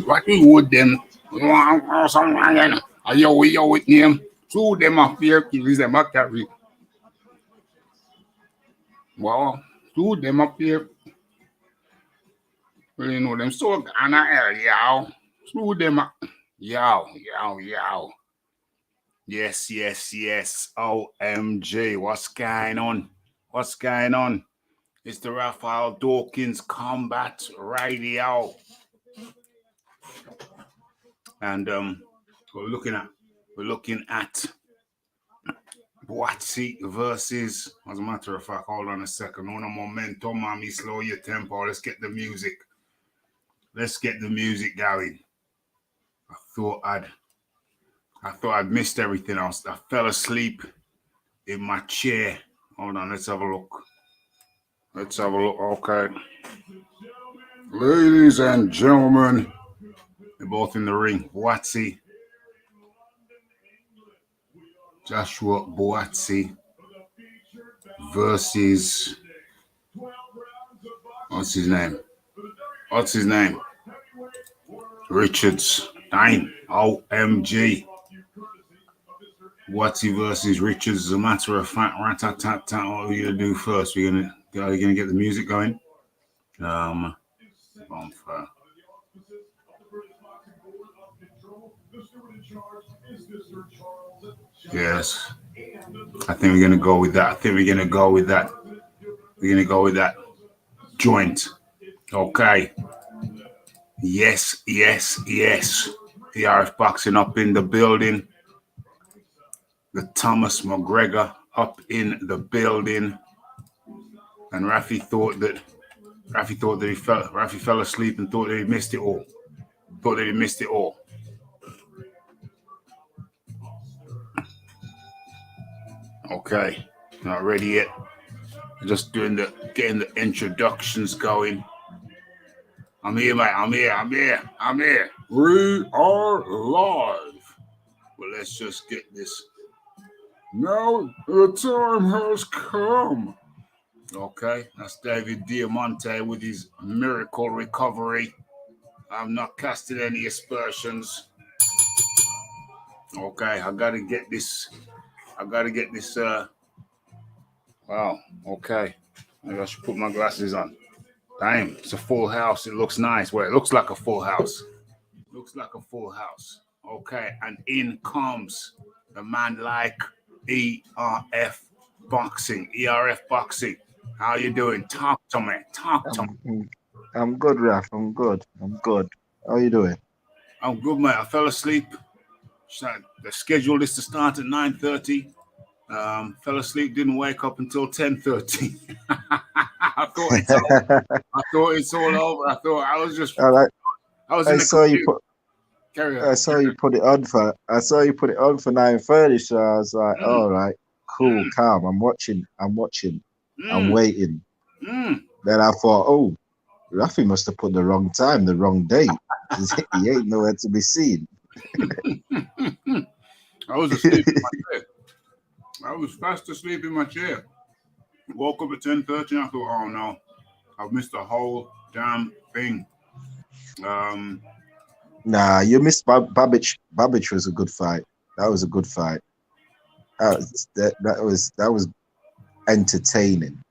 What we would them? Are you with him? Two them up here, is them a carry. Well, two them up here. Well, you know them so gonna air, yow. Two them up. Yow. Yes. OMG, what's going on? It's the Raphael Dawkins Combat Radio. And we're looking at Buatsi versus, as a matter of fact, hold on a second. On a momentum, mommy, slow your tempo. Let's get the music going. I thought I'd missed everything else. I fell asleep in my chair. Hold on, let's have a look. Okay. Ladies and gentlemen, they're both in the ring. Buatsi. Joshuabuatsi versus what's his name? Richards. Dang. OMG. Buatsi versus Richards. As a matter of fact, rat-tat-tat-tat, what are we gonna do first? Are you gonna get the music going? Bonfire. Yes. I think we're gonna go with that. We're gonna go with that joint. Okay. Yes. The RF boxing up in the building. The Thomas McGregor up in the building. And Rafi thought that Rafi fell asleep and thought that he missed it all. Okay, not ready yet. Just getting the introductions going. I'm here, mate. I'm here. We are live. Well, let's just get this. Now the time has come. Okay, that's David Diamante with his miracle recovery. I'm not casting any aspersions. Okay, I gotta get this. Wow. Okay, maybe I should put my glasses on. Damn, it's a full house. It looks nice. Well, it looks like a full house. Okay, and in comes the man like ERF Boxing. How you doing? Talk to me. I'm good, Raph. I'm good. How you doing? I'm good, mate. I fell asleep. The schedule is to start at 9:30. Fell asleep, didn't wake up until 10:30. I thought it's all over. I thought I was just. All right. I saw you put it on for 9:30. So I was like, all right, cool, calm. I'm watching. I'm waiting. Then I thought, oh, Rafi must have put the wrong time, the wrong date. He ain't nowhere to be seen. I was asleep in my chair. I was fast asleep in my chair. Woke up at 10:30 and I thought, oh no, I've missed the whole damn thing. Nah, you missed Babbage. Babbage was a good fight. That was a good fight. That was entertaining.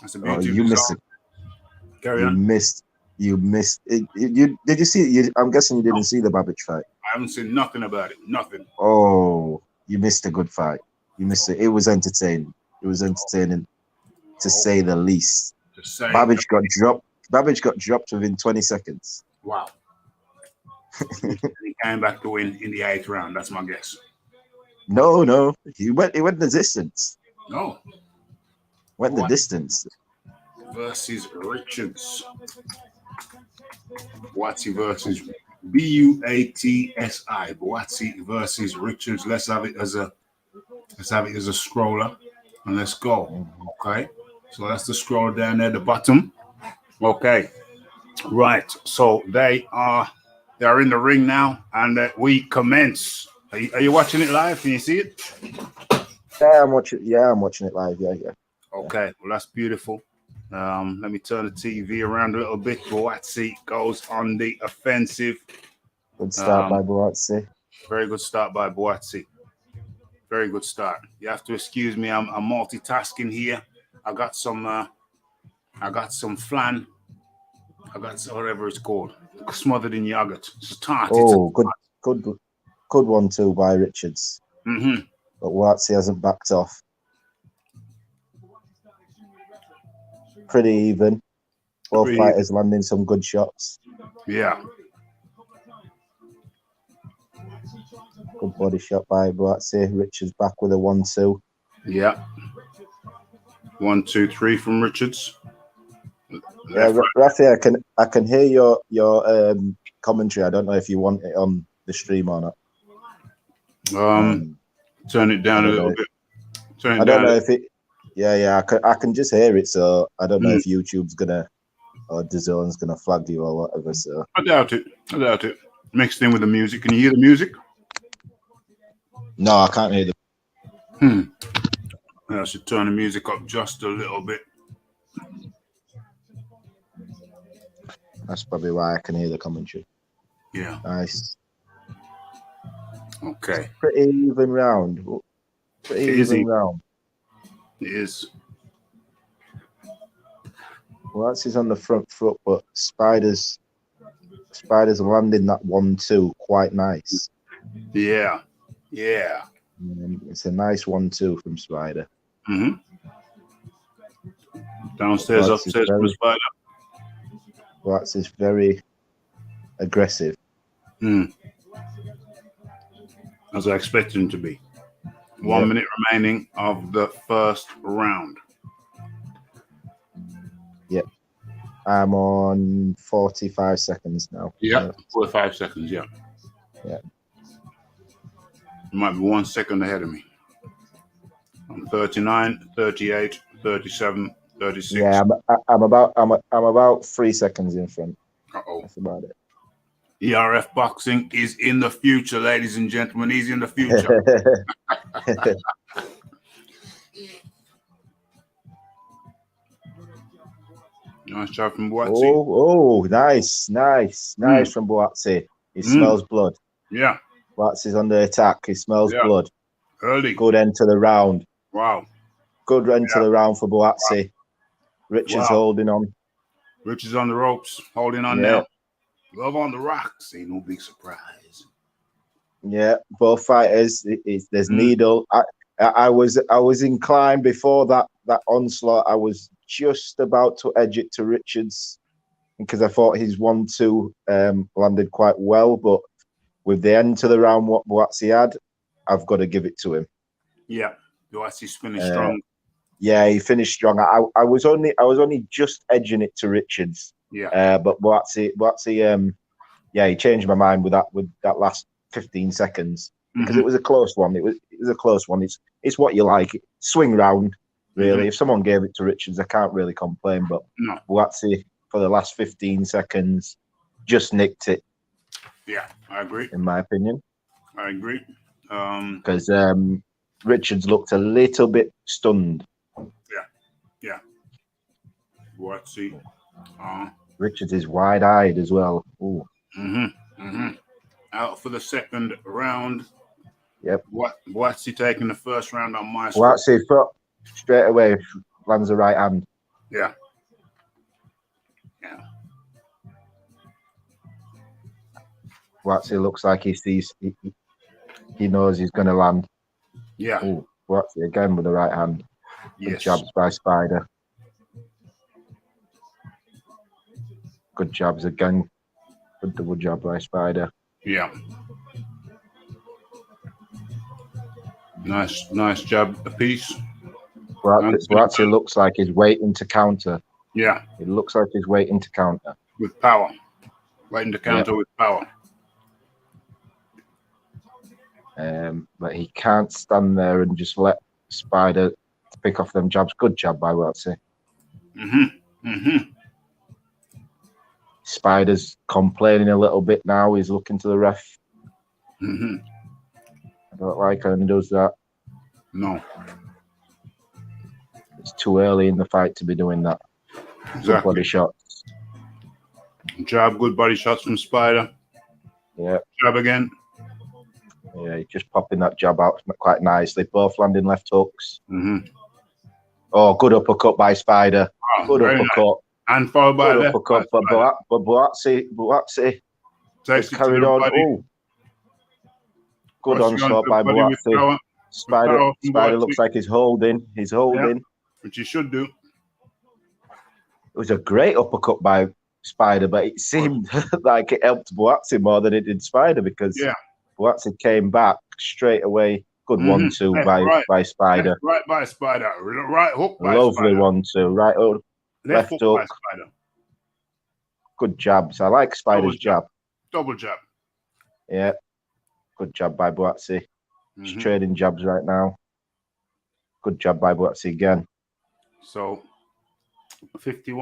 That's a beautiful you missed it. Carry on. You missed it. Did you see it? I'm guessing you didn't see the Babbage fight. I haven't seen nothing about it. Nothing. Oh, you missed a good fight. You missed it. It was entertaining. To say the least. Babbage got dropped within 20 seconds. Wow. He came back to win in the 8th round. That's my guess. No. He went the distance. No. Went the distance. Versus Richards. Buatsi versus Buatsi. Buatsi versus Richards. Let's have it as a scroller, and let's go. Okay. So that's the scroller down there at the bottom. Okay. Right. So they are in the ring now, and we commence. Are you watching it live? Can you see it? Yeah, I'm watching it live. Yeah. Okay. Well, that's beautiful. Let me turn the TV around a little bit. Buatsi goes on the offensive. Good start by Buatsi. Very good start by Buatsi. Very good start. You have to excuse me. I'm multitasking here. I got some flan. I got whatever it's called, smothered in yogurt. Good one too by Richards. Mm-hmm. But Buatsi hasn't backed off. Pretty even. Both fighters landing some good shots. Yeah. Good body shot by Buatsi. Richards back with a 1-2. Yeah. 1, 2, 3 from Richards. Yeah, Raphael, I can hear your commentary. I don't know if you want it on the stream or not. Turn it down a little bit. I don't know if it. Yeah. I can just hear it. So I don't know if YouTube's gonna or DAZN's gonna flag you or whatever. So I doubt it. Mixed in with the music. Can you hear the music? No, I can't hear the. I should turn the music up just a little bit. That's probably why I can hear the commentary. Yeah. Nice. Okay. Pretty even round. Pretty even round. It is. Well, that's on the front foot, but Spiders landing that 1-2 quite nice. Yeah. It's a nice 1-2 from Spider. Mm-hmm. Downstairs, upstairs from Spider. Buatsi is very aggressive. As I expected him to be. 1 minute remaining of the first round. Yep. I'm on 45 seconds now. Yeah, 45 seconds, yeah. Yeah. You might be 1 second ahead of me. I'm 39, 38, 37, 36. Yeah, I'm about 3 seconds in front. That's about it. ERF boxing is in the future, ladies and gentlemen. He's in the future. Nice job from Buatsi. Oh, nice from Buatsi. He smells blood. Yeah. Buatsi's under attack. He smells blood. Early. Good end to the round. Wow. Good end to the round for Buatsi. Wow. Richards holding on. Richards on the ropes, holding on now. Love on the rocks. Ain't no big surprise. Yeah, both fighters. There's needle. I was inclined before that onslaught. I was just about to edge it to Richards because I thought his 1-2 landed quite well, but with the end to the round, what Buatsi had, I've got to give it to him. Yeah, Buatsi's finished strong. Yeah, he finished strong. I was only just edging it to Richards. Yeah. But Buatsi, he changed my mind with that last 15 seconds because it was a close one. It was a close one. It's what you like. Swing round, really. If someone gave it to Richards, I can't really complain. But Buatsi for the last 15 seconds just nicked it. Yeah, I agree. In my opinion, I agree. Because Richards looked a little bit stunned. Yeah. Buatsi. Richards is wide-eyed as well. Ooh. Out for the second round. Yep. Buatsi taking the first round on my score. Buatsi straight away lands the right hand. Yeah. Buatsi looks like he knows he's going to land. Yeah. Ooh, Buatsi again with the right hand. Good jabs by Spider. Good jabs again. Good double jab by Spider. Yeah. Nice jab apiece. Buatsi looks like he's waiting to counter. Yeah. It looks like he's waiting to counter. With power. Waiting to counter with power. But he can't stand there and just let Spider pick off them jabs. Good jab by Buatsi. Spider's complaining a little bit now. He's looking to the ref. I don't like how he does that. No. It's too early in the fight to be doing that. Good body shots. Jab, good body shots from Spider. Yeah. Jab again. Yeah, just popping that jab out quite nicely. Both landing left hooks. Mm-hmm. Oh, good uppercut by Spider. Oh, Good uppercut. Nice. And followed by good uppercut. But Buatsi has carried on. Oh, good onslaught by Buatsi. Spider looks like he's holding. He's holding. Yeah, which he should do. It was a great uppercut by Spider, but it seemed like it helped Buatsi more than it did Spider because Buatsi came back straight away. Good 1-2 by Spider. Right by Spider. Right hook by Lovely Spider. 1-2. Right hook. Left hook. By Spider. Good jabs. I like Spider's jab. Double jab. Yeah. Good jab by Buatsi. He's trading jabs right now. Good jab by Buatsi again. So 50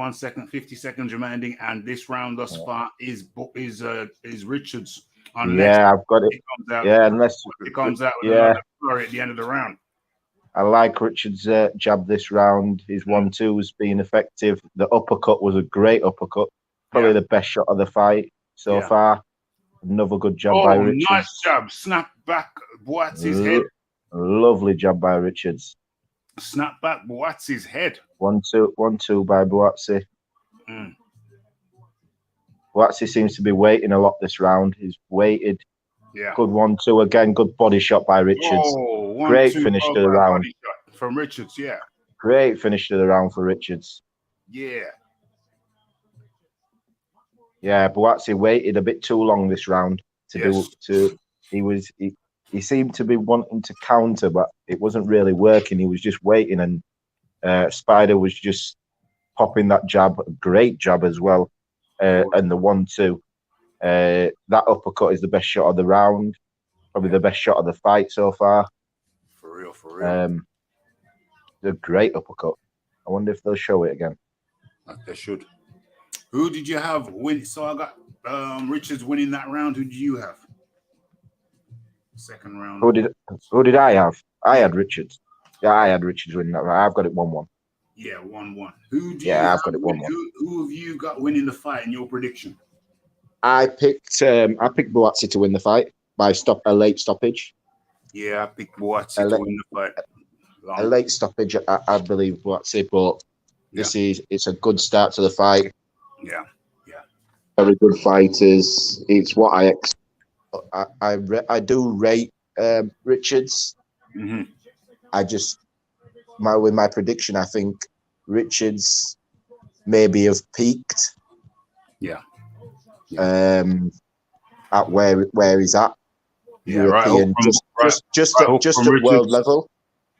seconds remaining, and this round thus far is Richards. Unless I've got it. Unless it comes out with another flurry at the end of the round. I like Richards' jab this round. His 1-2 has been effective. The uppercut was a great uppercut. Probably the best shot of the fight so far. Another good jab by Richards. Nice jab. Snap back Buatsi's head. Lovely jab by Richards. Snap back Buatsi's head. 1-2 by Buatsi. Buatsi seems to be waiting a lot this round. He's waited. Yeah. Good 1-2 again. Good body shot by Richards. Great finish to the round. From Richards, Great finish to the round for Richards. Yeah. Yeah, Buatsi waited a bit too long this round he seemed to be wanting to counter, but it wasn't really working. He was just waiting, and Spider was just popping that jab, a great jab as well, and the 1-2. That uppercut is the best shot of the round, probably the best shot of the fight so far. For real. A great uppercut. I wonder if they'll show it again. They should. Who did you have win? So I got Richards winning that round. Who did you have? Second round. Who did I have? I had Richards. Yeah, I had Richards winning that round. I've got it 1-1. Yeah, 1-1. Who do I've got it 1-1. Who have you got winning the fight in your prediction? I picked Buatsi to win the fight by a late stoppage. Yeah, I picked Buatsi to win the fight. A late stoppage, I believe Buatsi, but it's a good start to the fight. Yeah. Very good fighters. It's what I do rate Richards. I just with my prediction, I think Richards maybe have peaked. Yeah. At where he's at. Yeah, European, just at world level.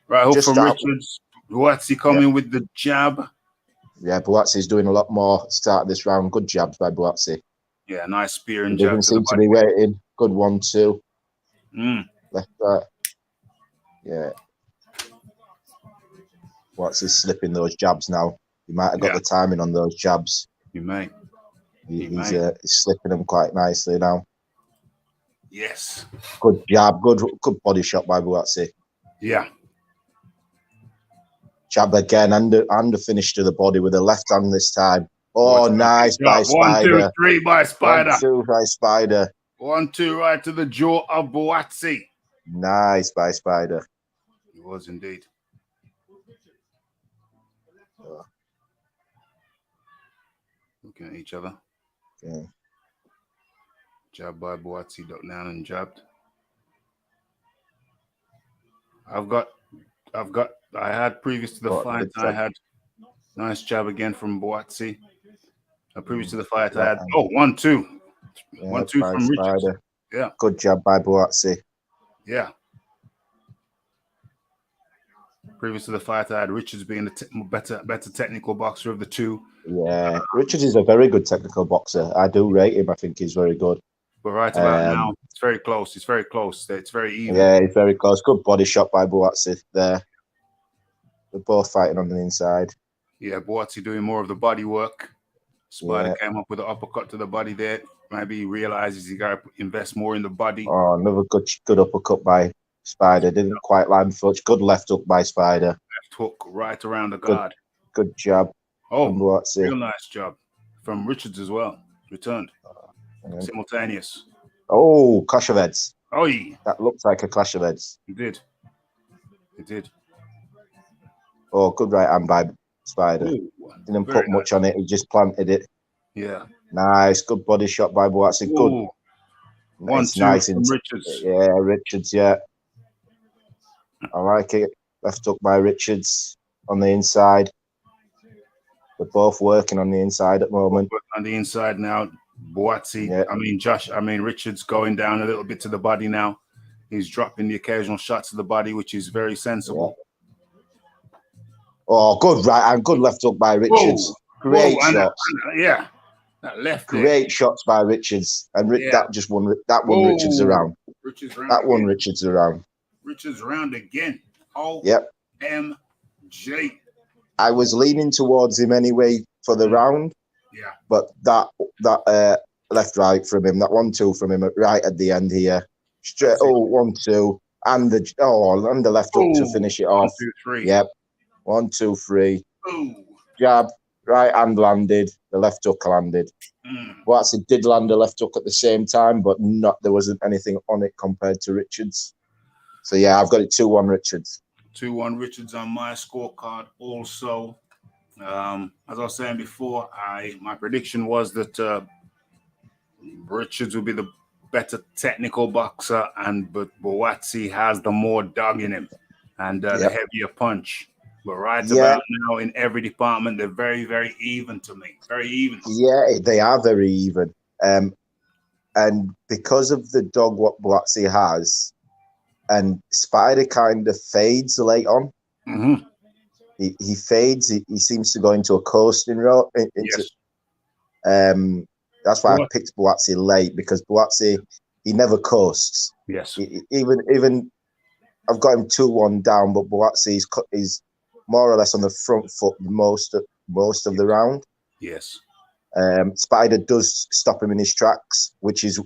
Right hook from Richards. Buatsi coming with the jab. Yeah, Buatsi's doing a lot more start of this round. Good jabs by Buatsi. Yeah, nice spear and jab. Didn't seem to be waiting. Good 1-2. Left right. Yeah. Buatsi's slipping those jabs now. He might have got the timing on those jabs. He may. He's slipping them quite nicely now. Yes. Good jab. Good body shot by Buatsi. Yeah. Jab again and the finish to the body with the left hand this time. Oh, nice by Spider. 1, 2, 3 by Spider. 1-2 by Spider. 1-2 right to the jaw of Buatsi. Nice by Spider. It was indeed. Looking at each other. Yeah. Jab by Buatsi, ducked down and jabbed. I had previous to the fight, I had nice jab again from Buatsi. Previous to the fight, I had 1-2. 1-2 from Richards. Yeah. Good jab by Buatsi. Yeah. Previous to the fight, I had Richards being the better technical boxer of the two. Yeah, Richards is a very good technical boxer. I do rate him. I think he's very good. But right about now, it's very close. It's very close. It's very even. Yeah, it's very close. Good body shot by Buatsi there. They're both fighting on the inside. Yeah, Buatsi doing more of the body work. Spider came up with an uppercut to the body there. Maybe he realizes he got to invest more in the body. Oh, another good uppercut by Spider. Didn't quite land much. Good left hook by Spider. Left hook right around the guard. Good jab. Oh, Buatsi. real nice job from Richards as well. Returned. Simultaneous. Oh, clash of heads. Oh, yeah. That looks like a clash of heads. It did. It did. Oh, good right hand by Spider. Ooh, didn't put much on it. He just planted it. Yeah. Nice. Good body shot by Buatsi. Good. One, two nice from Richards. Yeah, Richards, yeah. I like it. Left hook by Richards on the inside. They're both working on the inside at the moment. On the inside now. Buatsi, yeah. Richards going down a little bit to the body now. He's dropping the occasional shots to the body, which is very sensible. Yeah. Oh, good right hand. Good left hook by Richards. Whoa. Great shots. Yeah. That left Great shots by Richards. And that just won. That won Richards around. That won Richards around. Richards around again. Oh, yep. MJ. I was leaning towards him anyway for the round. Yeah. But that left right from him, that 1-2 from him right at the end here. Straight 1-2. And the left hook to finish it off. 1, 2, 3. Yep. 1, 2, 3. Ooh. Jab, right hand landed, the left hook landed. Buatsi did land a left hook at the same time, but there wasn't anything on it compared to Richards. So yeah, I've got it 2-1 Richards. 2-1 Richards on my scorecard also. As I was saying before, my prediction was that Richards would be the better technical boxer, but Buatsi has the more dog in him and the heavier punch. But about now, in every department, they're very, very even to me. Very even. Yeah, they are very even. And because of the dog what Buatsi has, and Spider kind of fades late on. Mm-hmm. He fades. He seems to go into a coasting road. That's why I picked Buatsi late, because Buatsi, he never coasts. Yes. Even I've got him 2-1 down, but Buatsi is more or less on the front foot most of the round. Yes. Spider does stop him in his tracks, which is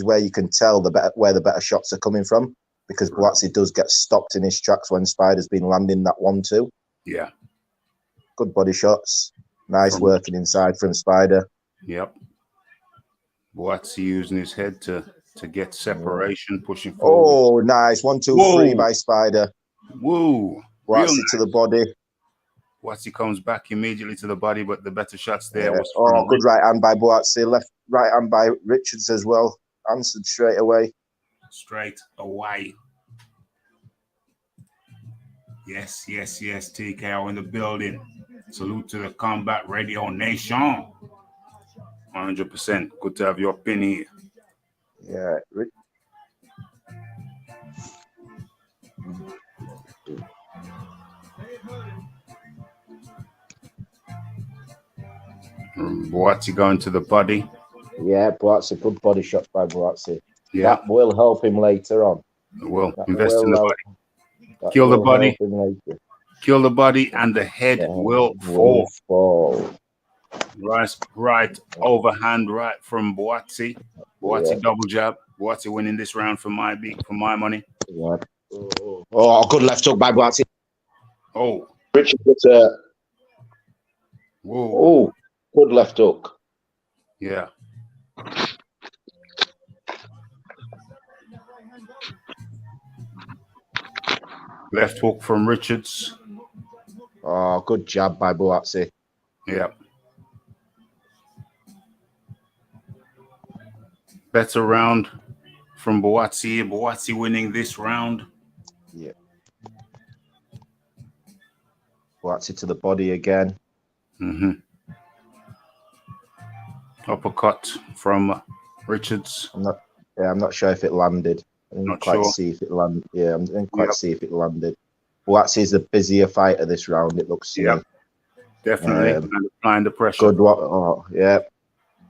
where you can tell where the better shots are coming from, because Buatsi does get stopped in his tracks when Spider's been landing that 1-2. Yeah. Good body shots. Nice working inside from Spider. Yep. Buatsi using his head to get separation, pushing forward. Oh, nice. 1, 2, 3 by Spider. Woo. Buatsi to the body. Buatsi comes back immediately to the body, but the better shots there was good right hand by Buatsi. Right hand by Richards as well. Answered straight away. Yes, TKO in the building. Salute to the Combat Radio Nation. 100%. Good to have your pin here. Yeah. Buatsi going to the body. Yeah, Buatsi, good body shots by Buatsi. Yeah. That will help him later on. It will. Invest in the body. Kill the body. Kill the body, and the head will fall. Right overhand right from Buatsi. Buatsi double jab. Buatsi winning this round for my money. Yeah. Oh, good left hook by Buatsi. Oh. Richard gets a. Whoa. Oh, good left hook. Yeah. Left hook from Richards. Oh, good jab by Buatsi. Yeah. Better round from Buatsi. Buatsi winning this round. Yeah. Buatsi to the body again. Mm-hmm. Uppercut from Richards. I'm not sure if it landed. I didn't quite see if it landed. Yeah, I didn't quite see if it landed. Buatsi is the busier fighter this round, it looks to me. Definitely. And applying the pressure. Good one. Oh, yeah.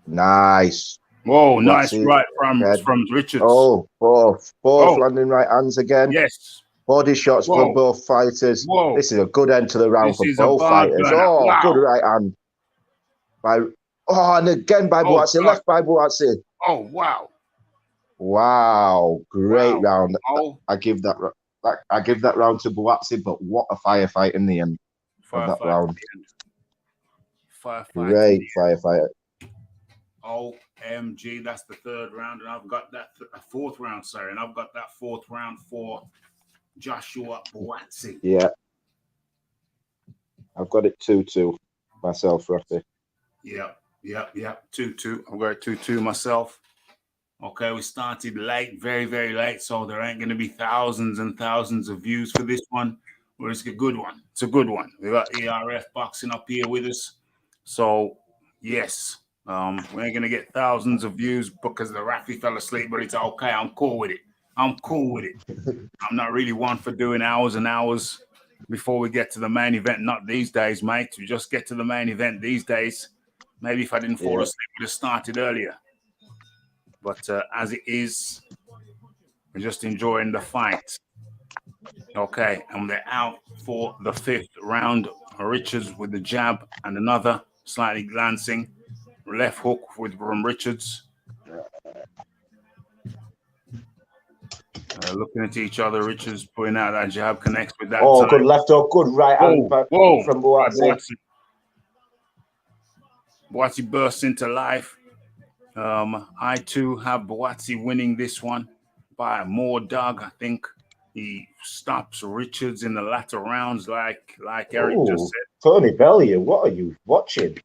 Nice. Whoa, nice right from Richards. Oh, both landing right hands again. Yes. Body shots for both fighters. Whoa. This is a good end to the round for both fighters. Oh, wow. Good right hand. And again by Buatsi. Left by Buatsi. Oh, wow. Wow. Great round. Oh. I give that round to Buatsi, but what a firefight in the end of that round. firefighter. Great firefighter. OMG, that's the third round, and I've got that fourth round. Sorry, and I've got that fourth round for Joshua Buatsi. Yeah, I've got it 2-2 myself, Rafi. Yep. 2-2. I've got it 2-2 myself. Okay, we started late, very, very late, so there ain't going to be thousands and thousands of views for this one, but it's a good one. It's a good one. We got ERF boxing up here with us, so yes, we ain't going to get thousands of views because the Rafi fell asleep, but it's okay. I'm cool with it. I'm not really one for doing hours and hours before we get to the main event. Not these days, mate. We just get to the main event these days. Maybe if I didn't fall asleep, we'd have started earlier. But as it is, we're just enjoying the fight. Okay, and they're out for the fifth round. Richards with the jab and another slightly glancing left hook from Richards. Looking at each other. Richards putting out that jab, connects with that. Oh, good left hook, good right hand from Buatsi. Buatsi bursts into life. I too have Buatsi winning this one by more dog. I think he stops Richards in the latter rounds, like Eric just said. Tony Bellier, what are you watching?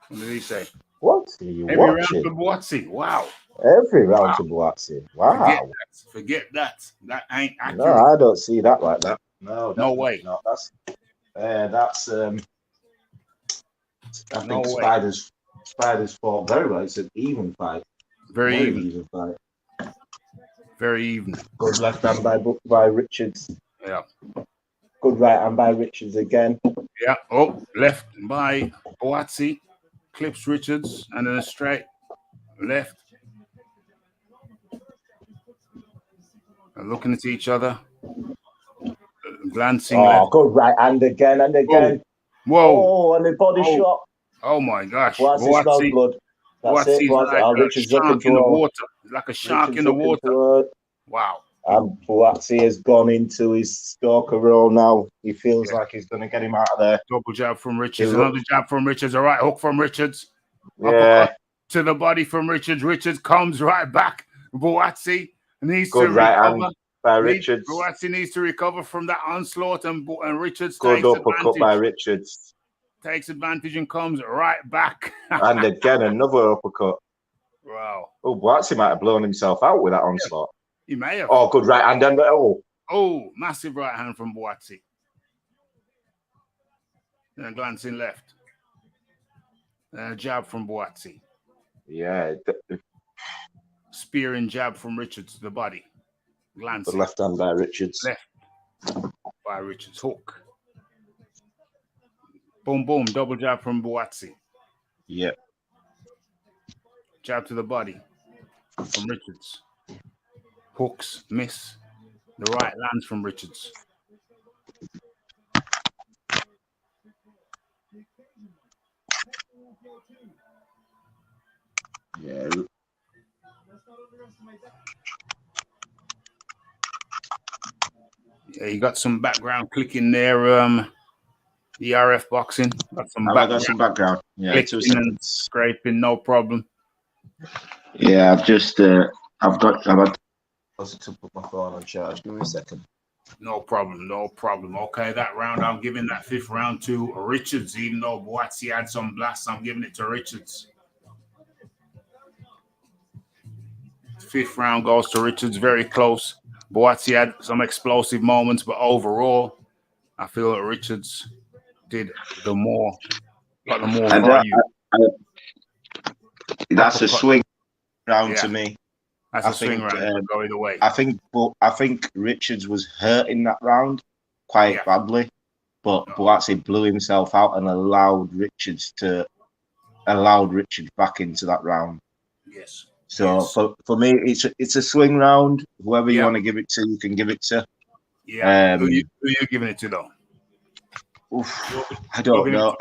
What did he say? What are you watching? Every round for Buatsi. Wow. Every round to Buatsi. Wow. Forget that. That ain't accurate. No, I don't see that like that. No way. Not. That's I think Spiders fought very well. It's an even fight. Very even fight. Very even. Good left hand by Richards. Yeah. Good right hand by Richards again. Yeah. Oh, left by Buatsi. Clips Richards and then a straight left. Looking at each other. Glancing left. Good right hand again and again. Whoa. Oh, and the body shot. Oh my gosh. Buatsi blood. That's it. Like Richards a shark in the water. Like a shark in the water. Wow. And Buatsi has gone into his stalker role now. He feels like he's going to get him out of there. Double jab from Richards. Another jab from Richards. A right hook from Richards. Yeah. To the body from Richards. Richards comes right back. Buatsi needs good to right recover. Hand by Richards. Buatsi needs to recover from that onslaught, and Richards good takes uppercut advantage. By Richards. Takes advantage and comes right back. And again, another uppercut. Wow. Oh, Buatsi might have blown himself out with that onslaught. He may have. Oh, good right hand. Oh, massive right hand from Buatsi. Then glancing left. Then a jab from Buatsi. Yeah. Spearing jab from Richards to the body. Glancing. The left hand by Richards. Left by Richards. Hook. Boom, boom. Double jab from Buatsi. Yeah. Jab to the body from Richards. Hooks, miss. The right lands from Richards. Yeah. Yeah, you got some background clicking there. The RF boxing. Got some background. Yeah, 2 seconds. And scraping, no problem. Yeah, I've had to put my phone on charge. Give me a second. No problem. Okay, that round, I'm giving that fifth round to Richards. Even though Buatsi had some blasts, I'm giving it to Richards. Fifth round goes to Richards, very close. Buatsi had some explosive moments, but overall, I feel that Richards got the more value. That's a swing round to me. That's a swing round. Go either way. I think Richards was hurt in that round quite badly, but Buatsi blew himself out and allowed Richards back into that round. Yes. So for me, it's a swing round. Whoever you want to give it to, you can give it to. Yeah. Who you giving it to though? I don't know.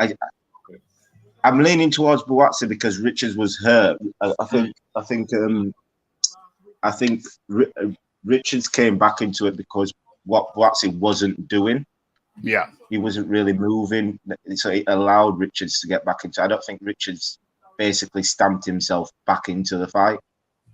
I'm leaning towards Buatsi because Richards was hurt. I think Richards came back into it because what Buatsi wasn't doing. Yeah. He wasn't really moving, so it allowed Richards to get back into. I don't think Richards basically stamped himself back into the fight,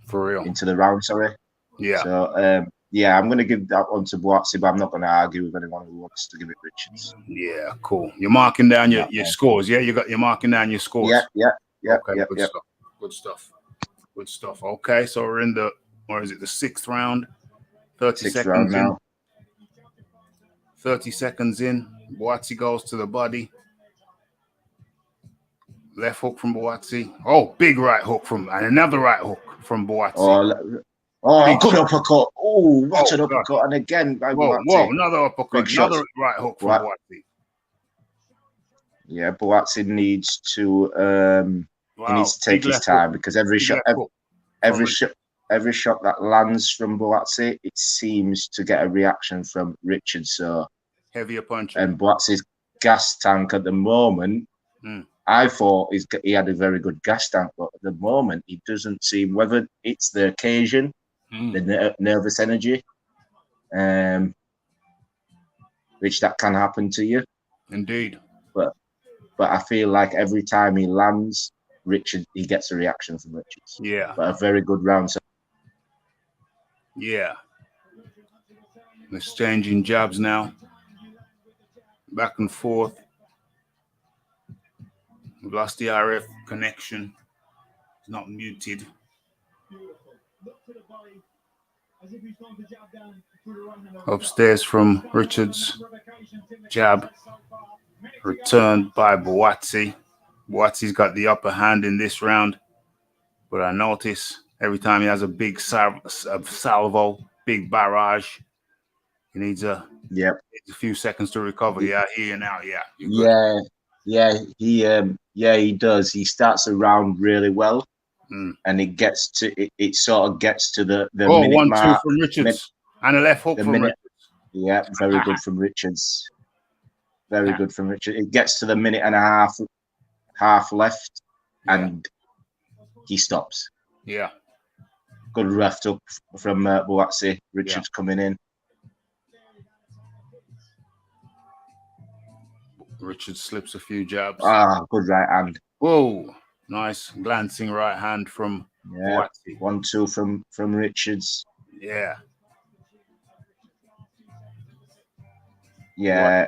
For real. into the round. Sorry. Yeah. So yeah, I'm going to give that one to Buatsi, but I'm not going to argue with anyone who wants to give it Richards. Yeah, cool. You're marking down your scores. Yeah, you're marking down your scores. Yeah. Okay, good stuff. Okay, so we're in the, or is it the 6th round? 30 6th seconds round in. now. 30 seconds in. Buatsi goes to the body. Left hook from Buatsi. Oh, big right hook and another right hook from Buatsi. Oh, good uppercut. Oh, what an uppercut. And again by Buatsi. Whoa, another uppercut. Another right hook from Buatsi. Yeah, Buatsi needs to he needs to take his time because every shot that lands from Buatsi, it seems to get a reaction from Richards. So heavier punch. And Buatsi's gas tank at the moment, I thought he had a very good gas tank, but at the moment he doesn't seem, whether it's the occasion, the nervous energy, which that can happen to you. Indeed. But I feel like every time he lands, he gets a reaction from Richards. Yeah. But a very good round. So. Yeah. Exchanging jabs now. Back and forth. We've lost the RF connection. It's not muted. Upstairs from Richards. Jab. Returned by Buatsi. Buatsi's got the upper hand in this round. But I notice every time he has a big salvo, big barrage, he needs a few seconds to recover. Yeah, here now. Yeah. He does. He starts the round really well, and it gets to it sort of gets to the minute 1-2 mark from Richards and a left hook from Richards. Yeah, very good from Richards. Very good from Richards. It gets to the minute and a half left, and he stops. Yeah. Good left hook from Buatsi. Richards coming in. Richards slips a few jabs. Good right hand. Whoa. Nice glancing right hand from Buatsi. 1-2 from Richards. Yeah. Yeah.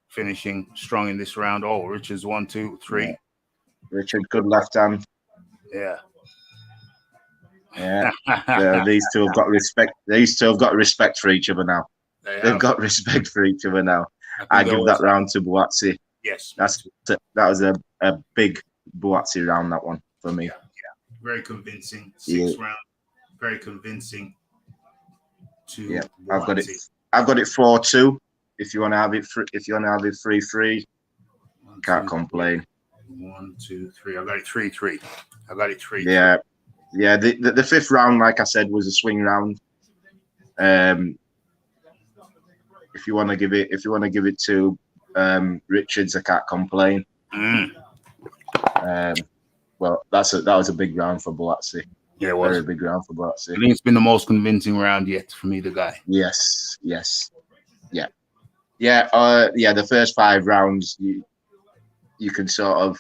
Finishing strong in this round. Oh, Richards 1, 2, 3. Yeah. Richard, good left hand. Yeah. Yeah. These two have got respect. These two have got respect for each other now. They've got respect for each other now. I give that round to Buatsi. Yes. That was a big Buatsi round, that one, for me. Yeah. Very convincing. 6th round. Very convincing to Buatsi. I've got it 4-2. If you want to have it 3-3, can't complain. 1, 2, 3. I got it 3-3. Yeah. The 5th round, like I said, was a swing round. If you want to give it to Richards, I can't complain. Well, that was a big round for Buatsi. Yeah, it was. Very big round for Buatsi. I think it's been the most convincing round yet from either guy. Yes. The first 5 rounds, you can sort of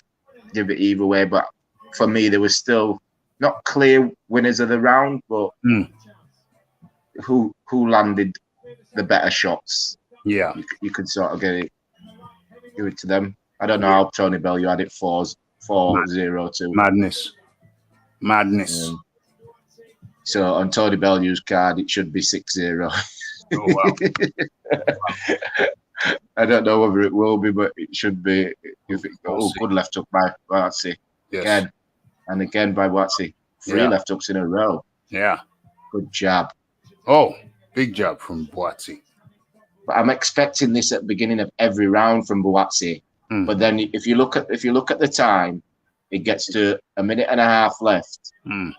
give it either way, but for me, there was still not clear winners of the round, but who landed the better shots. Yeah, you could sort of give it to them. I don't know how Tony Bell, you had it 4-0 to madness. So on Tony Bellew's card, it should be 6-0. Oh, wow. I don't know whether it will be, but it should be. Good left hook by Buatsi. Yes. Again by Buatsi. 3 left hooks in a row. Yeah. Good jab. Oh, big jab from Buatsi. But I'm expecting this at the beginning of every round from Buatsi. But then if you look at the time, it gets to a minute and a half left, and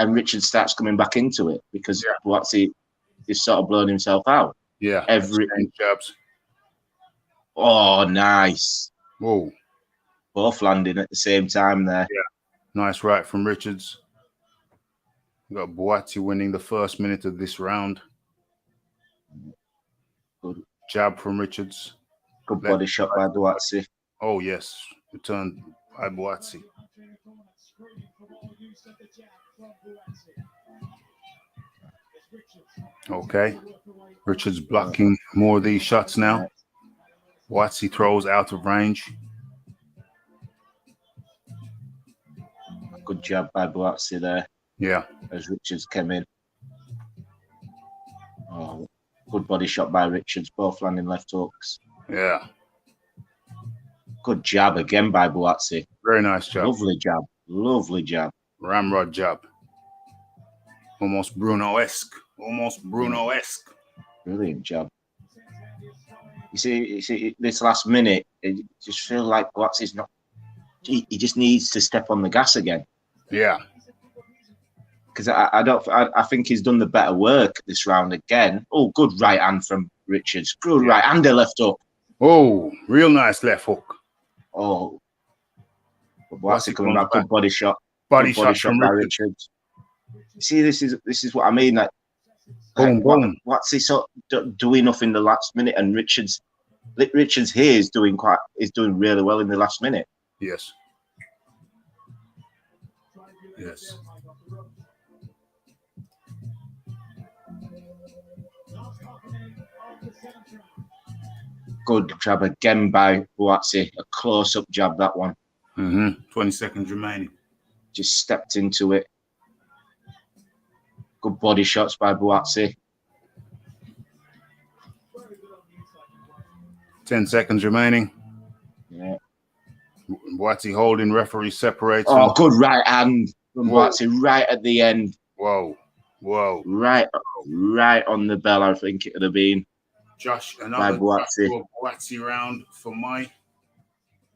Richard starts coming back into it because Buatsi is sort of blowing himself out. Yeah. Every jabs. Oh, nice. Whoa. Both landing at the same time there. Yeah. Nice right from Richards. We got Buatsi winning the first minute of this round. Good Jab from Richards. Good body shot by Buatsi. Oh, yes. Returned by Buatsi. Okay. Richards blocking more of these shots now. Buatsi throws out of range. Good jab by Buatsi there. Yeah. As Richards came in. Oh, good body shot by Richards, both landing left hooks. Yeah. Good jab again by Buatsi. Very nice job. Lovely jab. Lovely jab. Ramrod jab. Almost Bruno-esque. Almost Bruno-esque. Brilliant jab. You see, this last minute, it just feels like Buatsi's not. He just needs to step on the gas again. Yeah. Because I think he's done the better work this round again. Oh, good right hand from Richards. Good right hand, left hook. Oh, real nice left hook. Oh, Buatsi coming back. Good body shot. Body shot from by Richards. You see, this is what I mean. Like, boom. Buatsi sort of do enough in the last minute, and Richards here is doing really well in the last minute. Yes. Yes. Good jab again by Buatsi. A close-up jab, that one. 20 seconds remaining. Just stepped into it. Good body shots by Buatsi. 10 seconds remaining. Yeah. Buatsi holding, referee separates. Oh, good right hand from Buatsi right at the end. Whoa. Right on the bell, I think it would have been. Josh, another Buatsi round for my.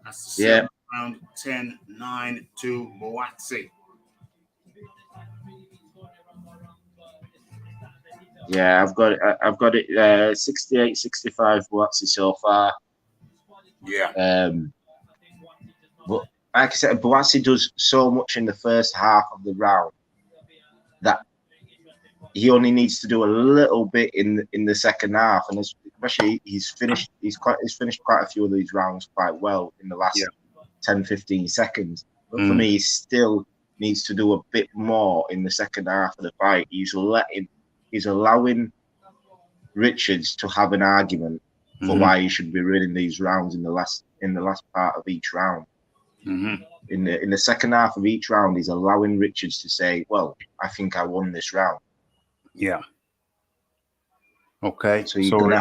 That's the seventh round. 10-9 to Buatsi. Yeah, I've got it 68-65 Buatsi so far. Yeah. But like I said, Buatsi does so much in the first half of the round that he only needs to do a little bit in the second half, and especially he's finished quite a few of these rounds quite well in the last 10-15 seconds. But for me, he still needs to do a bit more in the second half of the fight. He's allowing Richards to have an argument for why he should be winning these rounds in the last part of each round. In the second half of each round, he's allowing Richards to say, "Well, I think I won this round." Yeah. Okay. So you're gonna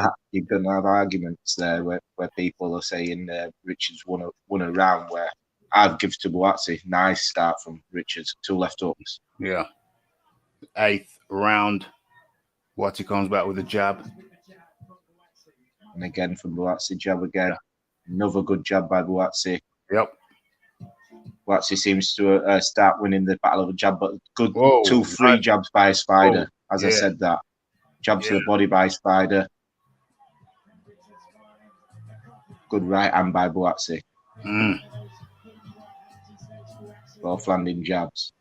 have arguments there where people are saying Richards won a round, where I'd give to Buatsi. Nice start from Richards, 2 left hooks. Yeah. 8th round, Buatsi comes back with a jab. And again from Buatsi, jab again. Yeah. Another good jab by Buatsi. Yep. Buatsi seems to start winning the battle of the jab, but good 2-3 jabs by Spider. As I said that. Jab to the body by Spider. Good right hand by Buatsi. Both landing jabs.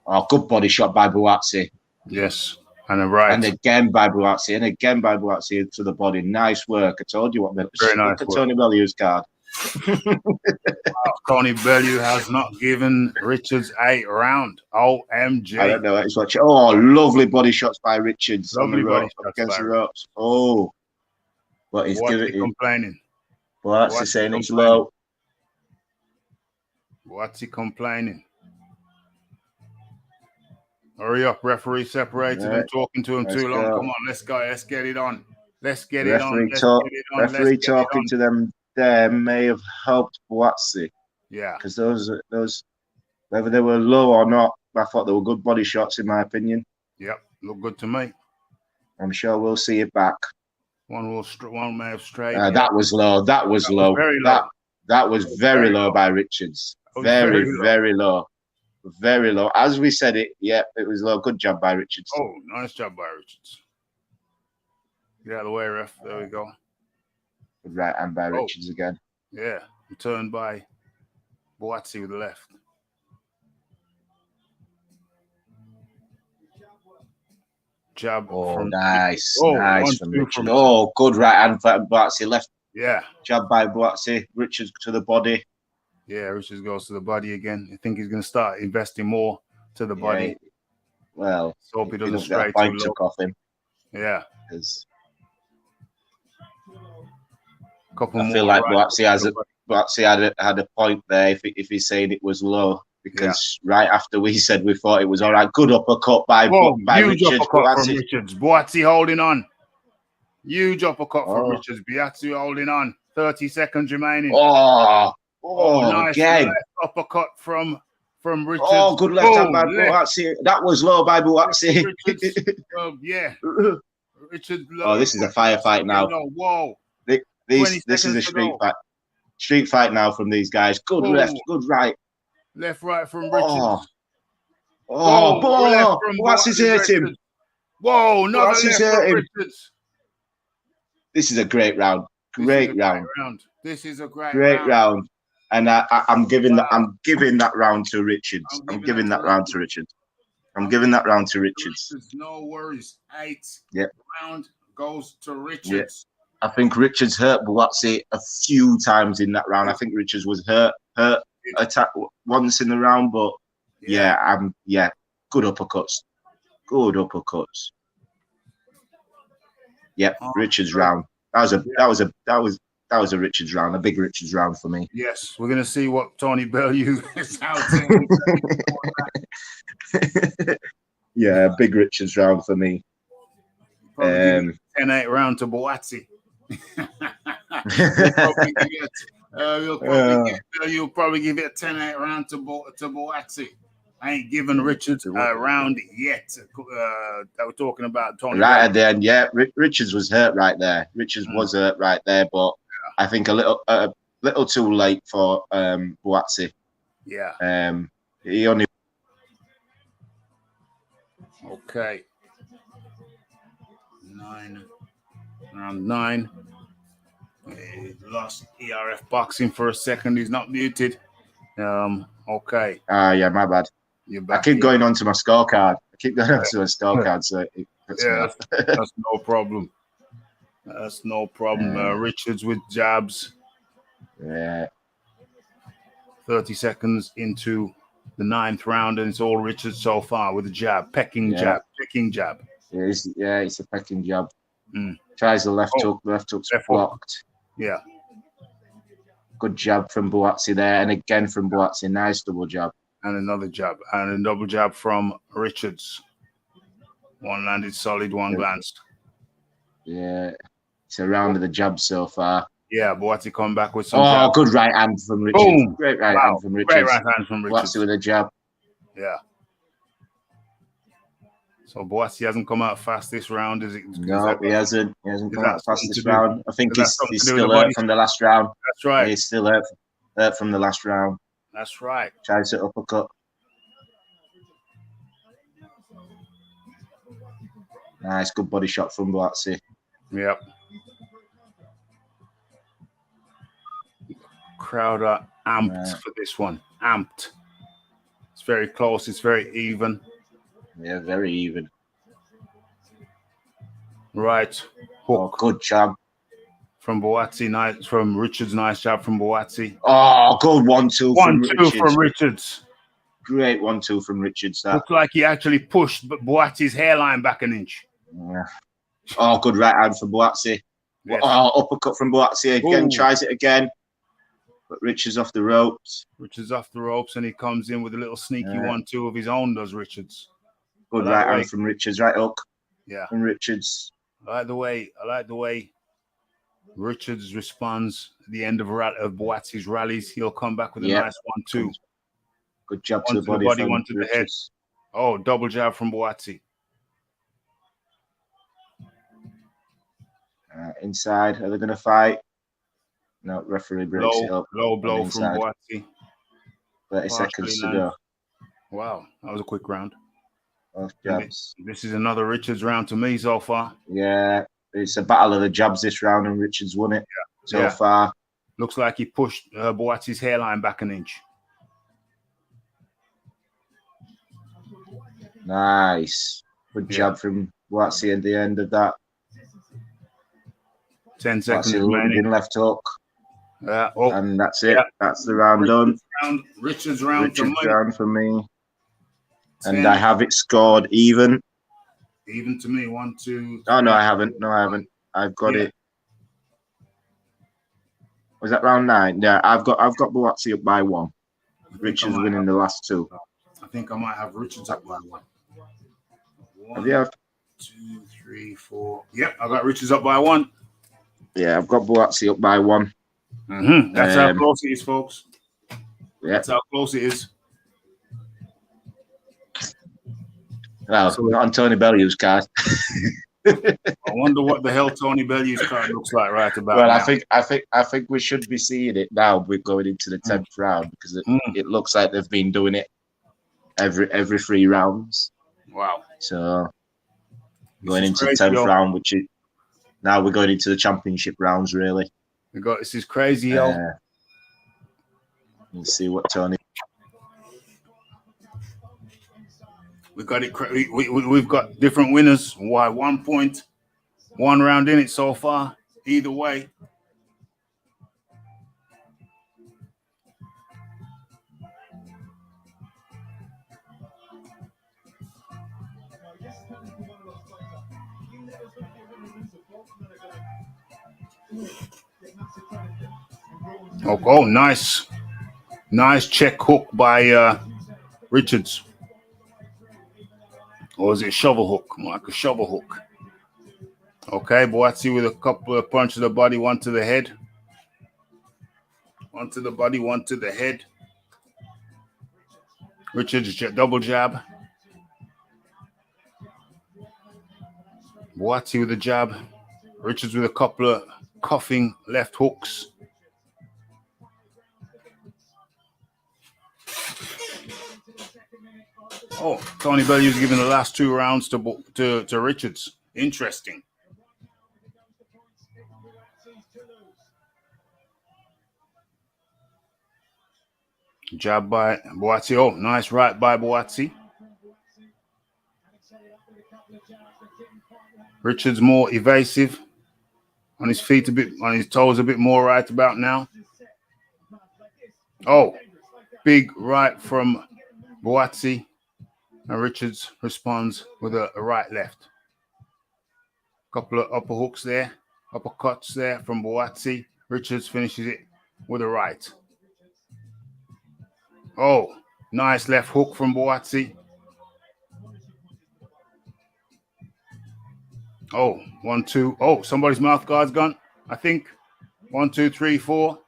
Oh, good body shot by Buatsi. Yes. And a right. And again by Buatsi. And again by Buatsi to the body. Nice work. I told you what. Very nice work. Tony Bellew's card. Tony Bellew has not given Richards a round. OMG. I don't know. He's watching. Oh, lovely body shots by Richards. Lovely body shots against the ropes. Oh. But he's complaining. Buatsi saying it's low. Buatsi complaining. Hurry up, referee separated. I'm talking to him too long. Come on, let's go. Let's get it on. Let's get it on. Referee talking to them there may have helped Buatsi. Yeah. Because those, whether they were low or not, I thought they were good body shots, in my opinion. Yep, look good to me. I'm sure we'll see it back. One may have strayed. That was low. That was low. Very low. That was very low by Richards. Very low. Very low. As we said it, it was low. Good job by Richards. Oh, nice job by Richards. Get out of the way, ref. There we go. Good right hand by Richards again. Yeah. Returned by Buatsi with the left. jab. Oh, from nice. Oh, Nice 1-2 from Richard. from Oh, good right hand for Buatsi. Left Yeah. jab by Buatsi. Richards to the body. Yeah, Richards goes to the body again. I think he's going to start investing more to the body. Well, So hope he doesn't get a stray too point low. took off him. Yeah. I feel like Buatsi had a point there if he's saying it was low, because right after we said we thought it was all right. Good uppercut by huge Richards. uppercut from Richards. Buatsi holding on. Huge uppercut from Richards. Buatsi holding on. 30 seconds remaining. Nice again. Nice uppercut from Richards. Oh, good left hand by Buatsi. That was low by Buatsi. Richards. This is a firefight now. Whoa. This is a street fight. Street fight now from these guys. Good left, good right. Left, right from Richards. Buatsi's hurt him. Whoa, another left from Richards. This is a great round. Great round. This is a great round. And I'm giving that round to Richards. I'm giving that round to Richards. No worries. 8 Yep. round goes to Richards. I think Richards hurt Buatsi a few times in that round. I think Richards was hurt attack once in the round, but good uppercuts. Yep, Richards round. That was a Richards round, a big Richards round for me. Yes, we're gonna see what Tony Bellew is out. Yeah, big Richards round for me. 10-8 round to Buatsi. You'll probably give it a 10-8 round to Buatsi. I ain't giving Richards a round yet. That we're talking about Tony. Right at the end, Richards was hurt right there. Was hurt right there, but I think a little too late for Buatsi. Yeah. He only. Okay. Round 9. He lost ERF boxing for a second. He's not muted. Okay. Yeah, my bad. I keep going on to my scorecard. So that's no problem. That's no problem. Richards with jabs. Yeah. 30 seconds into the 9th round, and it's all Richards so far with a jab, pecking jab. Yeah, it's a pecking jab. Tries the left hook. The left hook's blocked. Yeah. Good jab from Buatsi there, and again from Buatsi. Nice double jab. And another jab, and a double jab from Richards. One landed solid, one glanced. Yeah, it's a round of the jab so far. Yeah, Buatsi come back with some jab. Good right hand from Richards. Boom. Great right hand from Richards. Great right hand from Richards. Buatsi with a jab. Yeah. So Buatsi hasn't come out fast this round, is it? No, he hasn't. He hasn't come out fast this round. I think he's still hurt from the last round. That's right. He's still hurt from the last round. That's right. Tries to uppercut. Nice, good body shot from Buatsi. Yep. Crowd are amped for this one. Amped. It's very close. It's very even. Yeah, very even. Right. Hook. Good jab. From Buatsi, nice. From Richards, nice jab from Buatsi. Good 1-2 from Richards. 1-2 from Richards. Great 1-2 from Richards. Looks like he actually pushed Buatsi's hairline back an inch. Yeah. Good right hand for Buatsi. Yes. Uppercut from Buatsi again. Tries it again. But Richards off the ropes. Richards off the ropes, and he comes in with a little sneaky 1-2 of his own, does Richards. Good right hand from Richards. Right hook. Yeah. From Richards. I like the way Richards responds at the end of Buatsi's rallies. He'll come back with a nice 1-2. Good jab to the body, one to the head. Double jab from Buatsi. Inside, are they going to fight? No, referee breaks it up. Low blow from Buatsi. 30 seconds to go. Wow, that was a quick round. Jabs. This is another Richards round to me so far. Yeah, it's a battle of the jabs this round, and Richards won it so far. Looks like he pushed Buatsi's hairline back an inch. Nice. Good jab from Buatsi at the end of that. 10 seconds Buatsi remaining. left hook. And that's it. Yeah. That's the round done. Richard's round for me. 10. And I have it scored even. Even to me. 1, 2, 3. Oh no, I haven't. I've got it. Was that round 9? Yeah, I've got Buatsi up by 1. Richard's winning the last 2. I think I might have Richard's up by 1. 1, have you? 2, 3, 4. Yep, I got Richard's up by 1. Yeah, I've got Buatsi up by 1. That's how close it is, folks. Yeah. That's how close it is. Well, not on Tony Bellew's card. I wonder what the hell Tony Bellew's card looks like right about now. Well, I think we should be seeing it now. We're going into the 10th round because it looks like they've been doing it every 3 rounds. Wow. So going into the 10th round, which is now we're going into the championship rounds, really. This is crazy, yo. Let's see what Tony. We got it. We've got different winners. Why 1 point, 1 round in it so far. Either way. Oh, nice check hook by Richards. Or is it shovel hook? Like a shovel hook. Okay, Buatsi with a couple of punches to the body, 1 to the head. 1 to the body, 1 to the head. Richards double jab. Buatsi with a jab. Richards with a couple of coughing left hooks. Oh, Tony Bellew's giving the last 2 rounds to Richards. Interesting. Jab by Buatsi. Oh, nice right by Buatsi. Richards more evasive. On his feet a bit, on his toes a bit more right about now. Oh, big right from Buatsi. And Richards responds with a right left. Couple of upper hooks there, uppercuts there from Buatsi. Richards finishes it with a right. Oh, nice left hook from Buatsi. Oh, 1, 2. Oh, somebody's mouth guard's gone. I think 1, 2, 3, 4,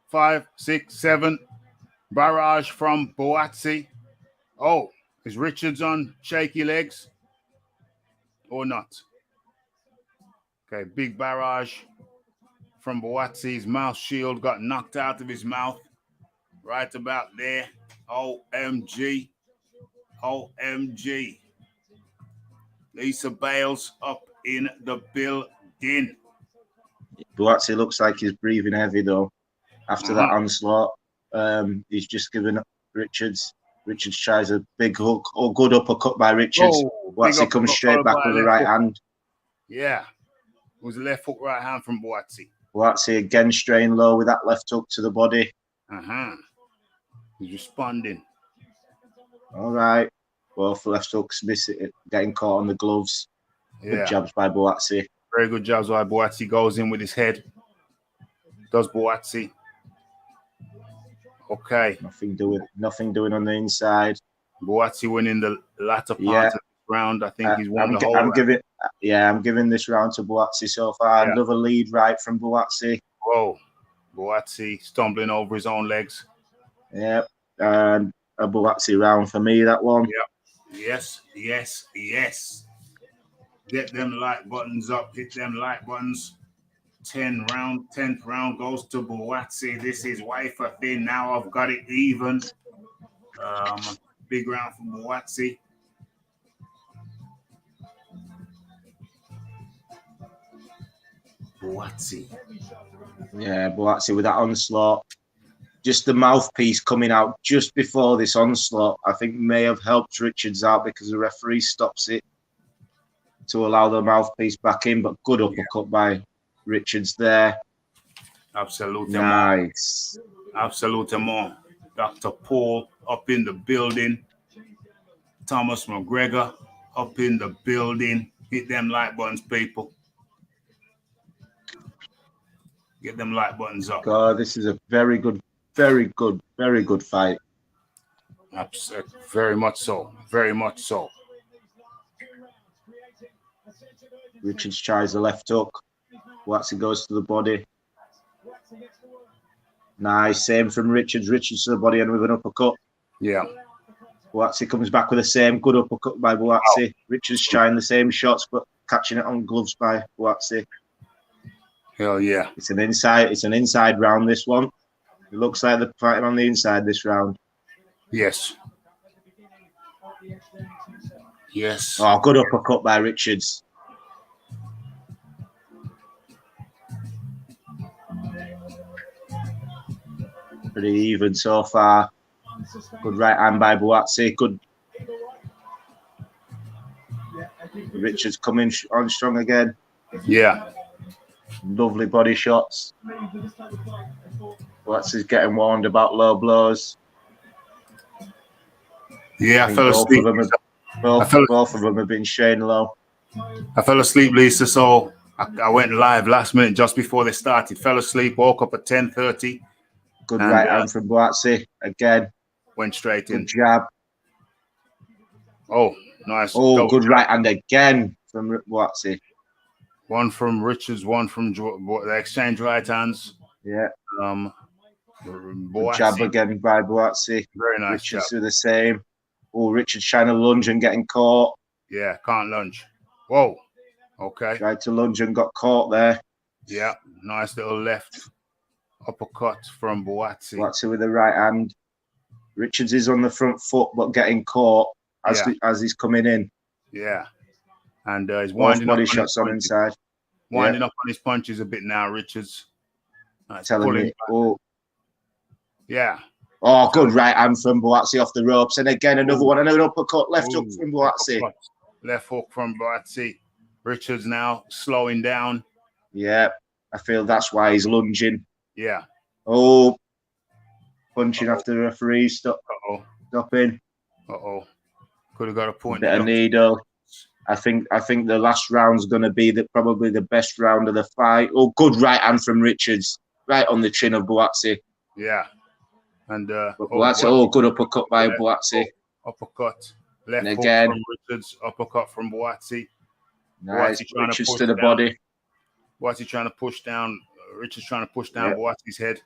5, 6, 7. Barrage from Buatsi. Oh, is Richards on shaky legs or not? Okay, big barrage from Buatsi's mouth shield got knocked out of his mouth right about there. OMG. OMG. Lisa Bales up in the building. Buatsi looks like he's breathing heavy though. After that onslaught, he's just given up Richards. Richards tries a big hook or good uppercut by Richards. Buatsi comes straight back with the right hand. Yeah. It was a left hook, right hand from Buatsi. Buatsi again straying low with that left hook to the body. He's responding. All right. Both left hooks missing, getting caught on the gloves. Good jabs by Buatsi. Very good jabs by Buatsi. Goes in with his head. Does Buatsi. Okay. Nothing doing on the inside. Buatsi winning the latter part of the round. I think he's won the whole round. I'm giving this round to Buatsi so far. Another lead right from Buatsi. Whoa. Buatsi stumbling over his own legs. Yep. And a Buatsi round for me, that one. Yep. Yes. Get them like buttons up. Hit them like buttons. 10th round goes to Buatsi. This is wafer thin. Now I've got it even. Big round for Buatsi. Yeah, Buatsi with that onslaught. Just the mouthpiece coming out just before this onslaught, I think may have helped Richards out because the referee stops it. to allow the mouthpiece back in, but good uppercut by Richards there. Absolutely. Nice. Absolutely. Dr. Paul up in the building. Thomas McGregor up in the building. Hit them like buttons, people. Get them like buttons up. God, this is a very good fight. Very much so. Very much so. Richards tries the left hook. Buatsi goes to the body. Nice. Same from Richards. Richards to the body and with an uppercut. Yeah. Buatsi comes back with the same good uppercut by Buatsi. Richards trying the same shots, but catching it on gloves by Buatsi. Hell yeah. It's an inside round, this one. It looks like they're fighting on the inside this round. Yes. Yes. Oh, good uppercut by Richards. Pretty even so far. Good right hand by Buatsi. Good. Richards coming on strong again. Yeah. Lovely body shots. Buatsi's getting warned about low blows. Yeah, I fell asleep. Both of them have been staying low. I fell asleep, Lisa, so I went live last minute just before they started. Fell asleep, woke up at 10:30. Good right hand from Buatsi again. Went straight in. Good jab. Oh, nice. Oh, good right hand again from Buatsi. One from Richards, one from the exchange right hands. Yeah. Good jab again by Buatsi. Very nice. Richards do the same. Oh, Richards trying to lunge and getting caught. Yeah, can't lunge. Whoa. Okay. Tried to lunge and got caught there. Yeah, nice little left uppercut from Buatsi. Buatsi with the right hand. Richards is on the front foot, but getting caught as he's coming in. Yeah. And he's winding body up shots on inside. Winding up on his punches a bit now, Richards. Telling me. Oh. Yeah. Oh, good right hand from Buatsi off the ropes. And again, another one. Another uppercut. Left hook from Buatsi. Left hook from Buatsi. Richards now slowing down. Yeah. I feel that's why he's lunging. Yeah. Oh. Punching after the referee. Stopping. Could have got a point. Bit of needle. I think the last round's going to be probably the best round of the fight. Oh, good right hand from Richards. Right on the chin of Buatsi. Yeah. And Buatsi, good uppercut by Buatsi. Uppercut. Left hook again from Richards. Uppercut from Buatsi. Nice. Richards to the body. Buatsi trying to push down. Richards trying to push down Buatsi's head.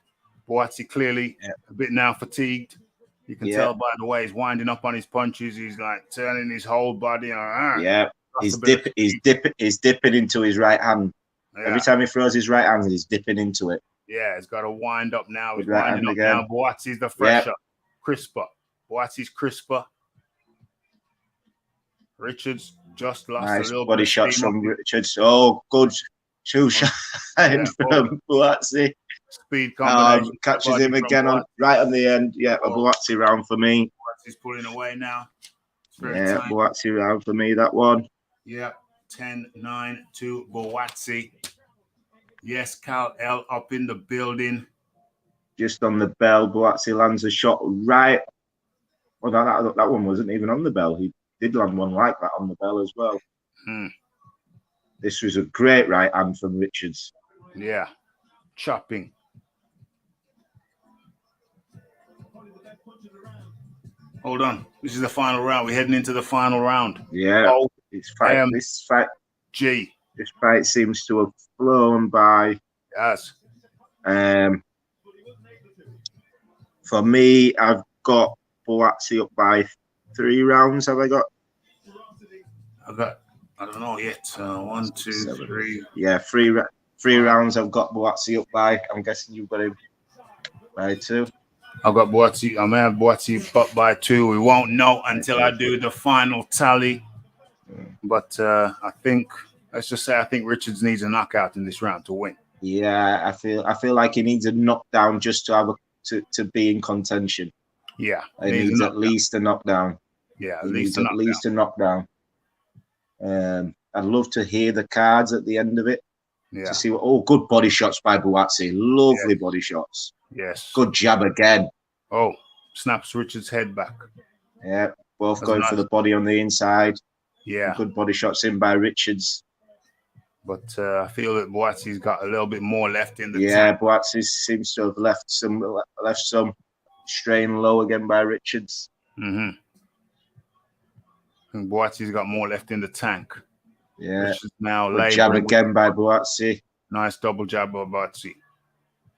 Buatsi clearly a bit now fatigued. You can tell by the way he's winding up on his punches. He's like turning his whole body. He's dipping into his right hand. Yeah. Every time he throws his right hand, he's dipping into it. Yeah, he's got to wind up now. He's winding up now. Buatsi's the fresher, crisper. Buatsi's crisper. Richards just lost a little body shots from Richards. Oh, good two shot from Buatsi. Speed combination. Catches him again right on the end. Yeah, a Buatsi round for me. Buatsi's pulling away now. Buatsi round for me, that one. Yeah, 10-9 to Buatsi. Yes, Cal L up in the building. Just on the bell, Buatsi lands a shot right. Well, that one wasn't even on the bell. He did land one like that on the bell as well. This was a great right hand from Richards. Yeah, chopping. Hold on. This is the final round. We're heading into the final round. Yeah. This fight seems to have flown by. Yes. For me, I've got Buatsi up by 3 rounds. Have I got? I don't know yet. 1, 2, 3. Yeah, three rounds. I've got Buatsi up by. I'm guessing you've got him by 2. I've got Buatsi. I may have Buatsi up by 2. We won't know until I do the final tally. But I think Richards needs a knockout in this round to win. Yeah, I feel like he needs a knockdown just to have to be in contention. Yeah, he needs at least a knockdown. Yeah, at least a knockdown. I'd love to hear the cards at the end of it. Yeah. To see what good body shots by Buatsi. Lovely body shots. Yes. Good jab again. Oh, snaps Richards' head back. Yeah, both That's going nice. for the body on the inside. Yeah. Good body shots in by Richards. But I feel that Buatsi's got a little bit more left in the Yeah, tank. Buatsi seems to have left some strain low again by Richards. Mm-hmm. And Buatsi's got more left in the tank. Yeah. Richards now Good jab again by Buatsi. Nice double jab by Buatsi.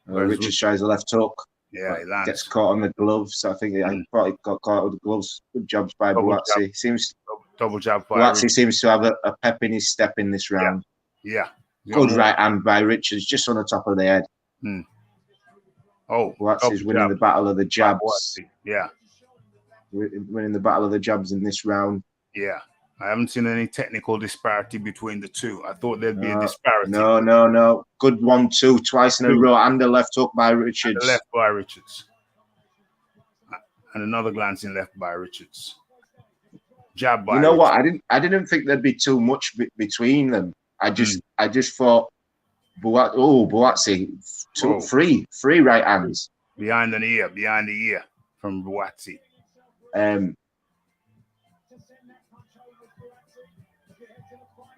Richards tries a left hook. Yeah, he lands. Gets caught on the gloves. I think I thought he got caught with the gloves. Good jabs by Buatsi. Double jab by Buatsi seems to have a pep in his step in this round. Yeah. Good right hand by Richards, just on the top of the head. Oh, Buatsi's winning the battle of the jabs. Yeah. Winning the battle of the jabs in this round. Yeah. I haven't seen any technical disparity between the two. I thought there'd be a disparity. No. Good 1-2 twice in a row, and a left hook by Richards. And a left by Richards. And another glancing left by Richards. Jab by Richards. What? I didn't think there'd be too much between them. I just thought Buatsi three right hands. Behind the ear from Buatsi.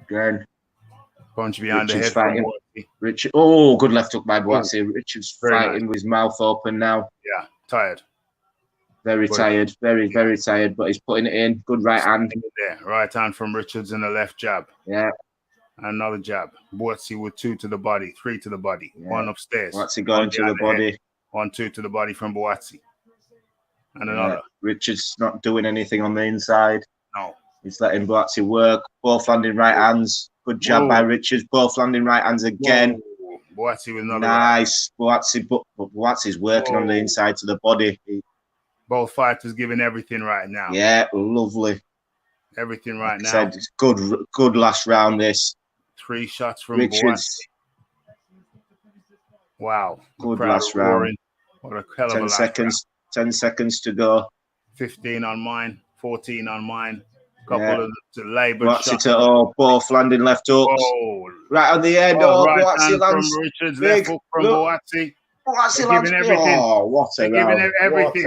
Again. Punch behind Richards the head. Richard. Oh, good left hook by Buatsi. Richards fighting with his mouth open now. Yeah, tired. Very tired. Very tired, but he's putting it in. Good right hand. There. Right hand from Richards and a left jab. Yeah. Another jab. Buatsi with 2 to the body, 3 to the body. Yeah. 1 upstairs. Buatsi going to the body. 1, 2 to the body from Buatsi. And another. Richards not doing anything on the inside. No. He's letting Buatsi work. Both landing right hands. Good jab by Richards. Both landing right hands again. Buatsi with another. Nice. Buatsi, but Buatsi's working on the inside to the body. Both fighters giving everything right now. Yeah, lovely. Everything right now. It's good last round, this. 3 shots from Richards. Buatsi. Wow. Good last round. What a hell of a last 10 seconds to go. 15 on mine. 14 on mine. Couple of labored shots. Both landing left hooks. Oh. Right on the head. Right Buatsi lands. From Richards, left hook from Buatsi. Buatsi lands. Everything. Oh, what a round. Giving everything.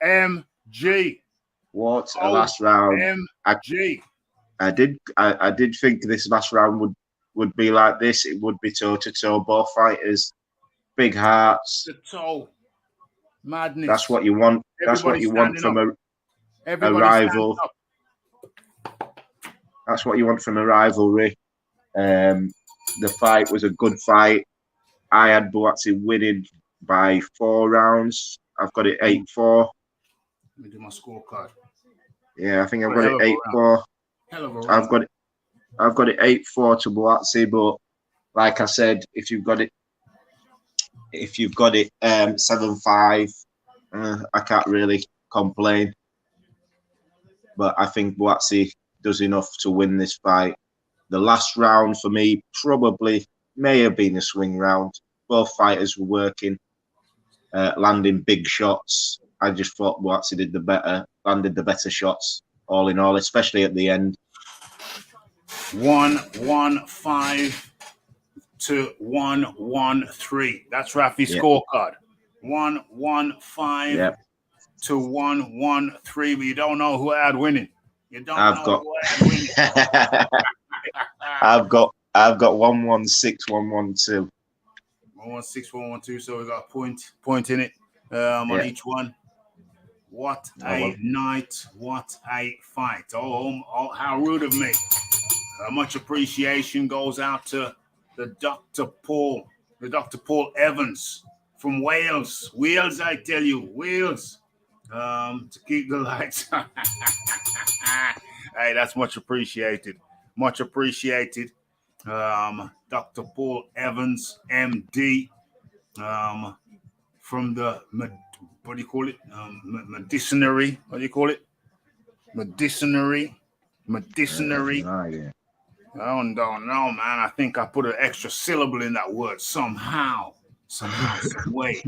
OMG. What a last round. OMG. I did think this last round would be like this. It would be toe to toe. Both fighters. Big hearts. The toe. Madness. That's what you want. That's what you want from a rival. That's what you want from a rivalry. The fight was a good fight. I had Buatsi winning by 4 rounds. I've got it 8-4. Let me do my scorecard. Yeah, I think I've got it 8-4. I've got it 8-4 to Buatsi, but like I said, if you've got it 7-5, I can't really complain. But I think Buatsi does enough to win this fight. The last round for me probably may have been a swing round. Both fighters were working, landing big shots. I just thought Buatsi landed the better shots, all in all, especially at the end. 1-1-5 to 1-1-3. That's Rafi's scorecard. 1-1-5 to 1-1-3. But you don't know who I had winning. You don't know who I had winning. I've got 1-1-6, 1-1-2. 1-1-6, 1-1-2. So we got a point in it on each one. What a night! What a fight! Oh, how rude of me! Much appreciation goes out to the Dr. Paul Evans from Wales. Wales, I tell you, Wales. To keep the lights on. Hey, that's much appreciated. Much appreciated. Dr. Paul Evans, MD, from the, what do you call it? Medicinary. What do you call it? Medicinary. I don't know, man. I think I put an extra syllable in that word somehow, some way.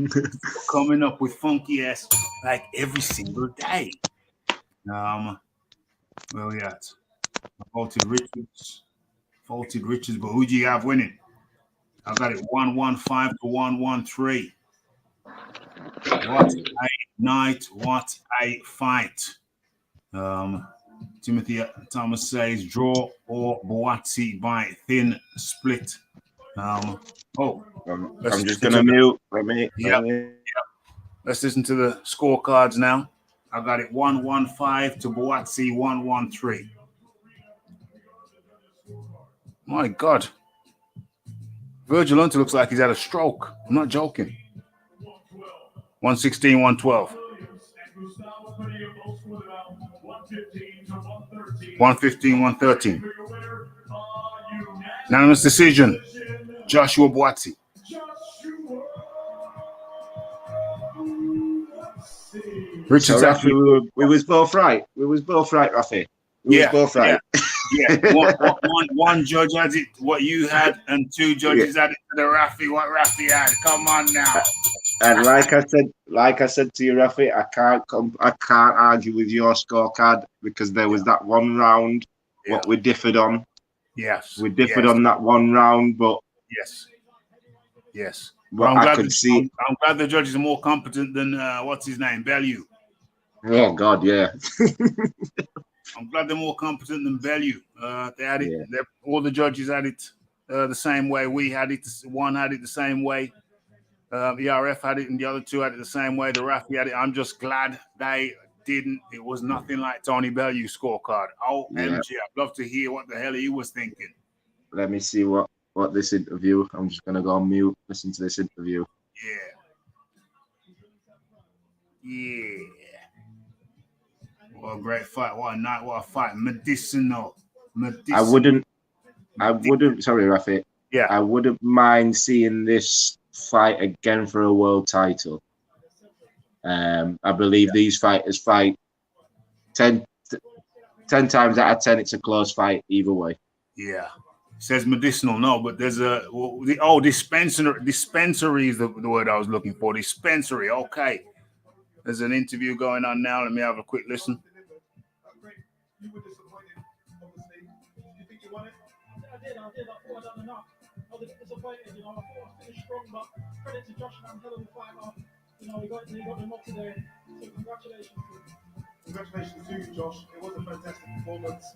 Coming up with funky ass like every single day. Where we at? Faulted Richards. But who do you have winning? I got it 115 to 113. What a night! What a fight! Timothy Thomas says draw or Buatsi by thin split. I'm just gonna mute. Yep. Let's listen to the scorecards now. I got it 115 to Buatsi 113. My God. Virgil Hunter looks like he's had a stroke. I'm not joking. 116, 112. 115, 113. Unanimous decision. Joshua Buatsi. Richard, so Rafi, we was both right. Rafi. We was both right. Yeah. One judge had it what you had, and two judges had it to the Rafi what Rafi had. Come on now. And like I said to you, Rafi, I can't argue with your scorecard because there was that one round what we differed on. Yes. We differed on that one round, but yes. But I'm glad the judges are more competent than what's his name, Bellew. Oh God, yeah. I'm glad they're more competent than Bellew. They had it. Yeah. All the judges had it the same way. We had it. One had it the same way. The RF had it, and the other two had it the same way. The Rafi had it. I'm just glad they didn't. It was nothing like Tony Bellew's scorecard. OMG! I'd love to hear what the hell he was thinking. Let me see what this interview. I'm just gonna go on mute. Listen to this interview. Yeah. What a great fight! What a night! What a fight! Medicinal. I wouldn't. Sorry, Rafi. Yeah. I wouldn't mind seeing this fight again for a world title. I believe these fighters fight 10 times out of 10. It's a close fight either way. Yeah. It says medicinal, no, but there's dispensary is the word I was looking for. Dispensary. Okay. There's an interview going on now. Let me have a quick listen. You were disappointed, obviously. Did you think you won it? I did. I thought I'd done enough. I was a bit disappointed, I thought I finished strong, but credit to Josh, I'm hell of a fighter. He got the knock today. So congratulations to him. Congratulations to you, Josh. It was a fantastic performance.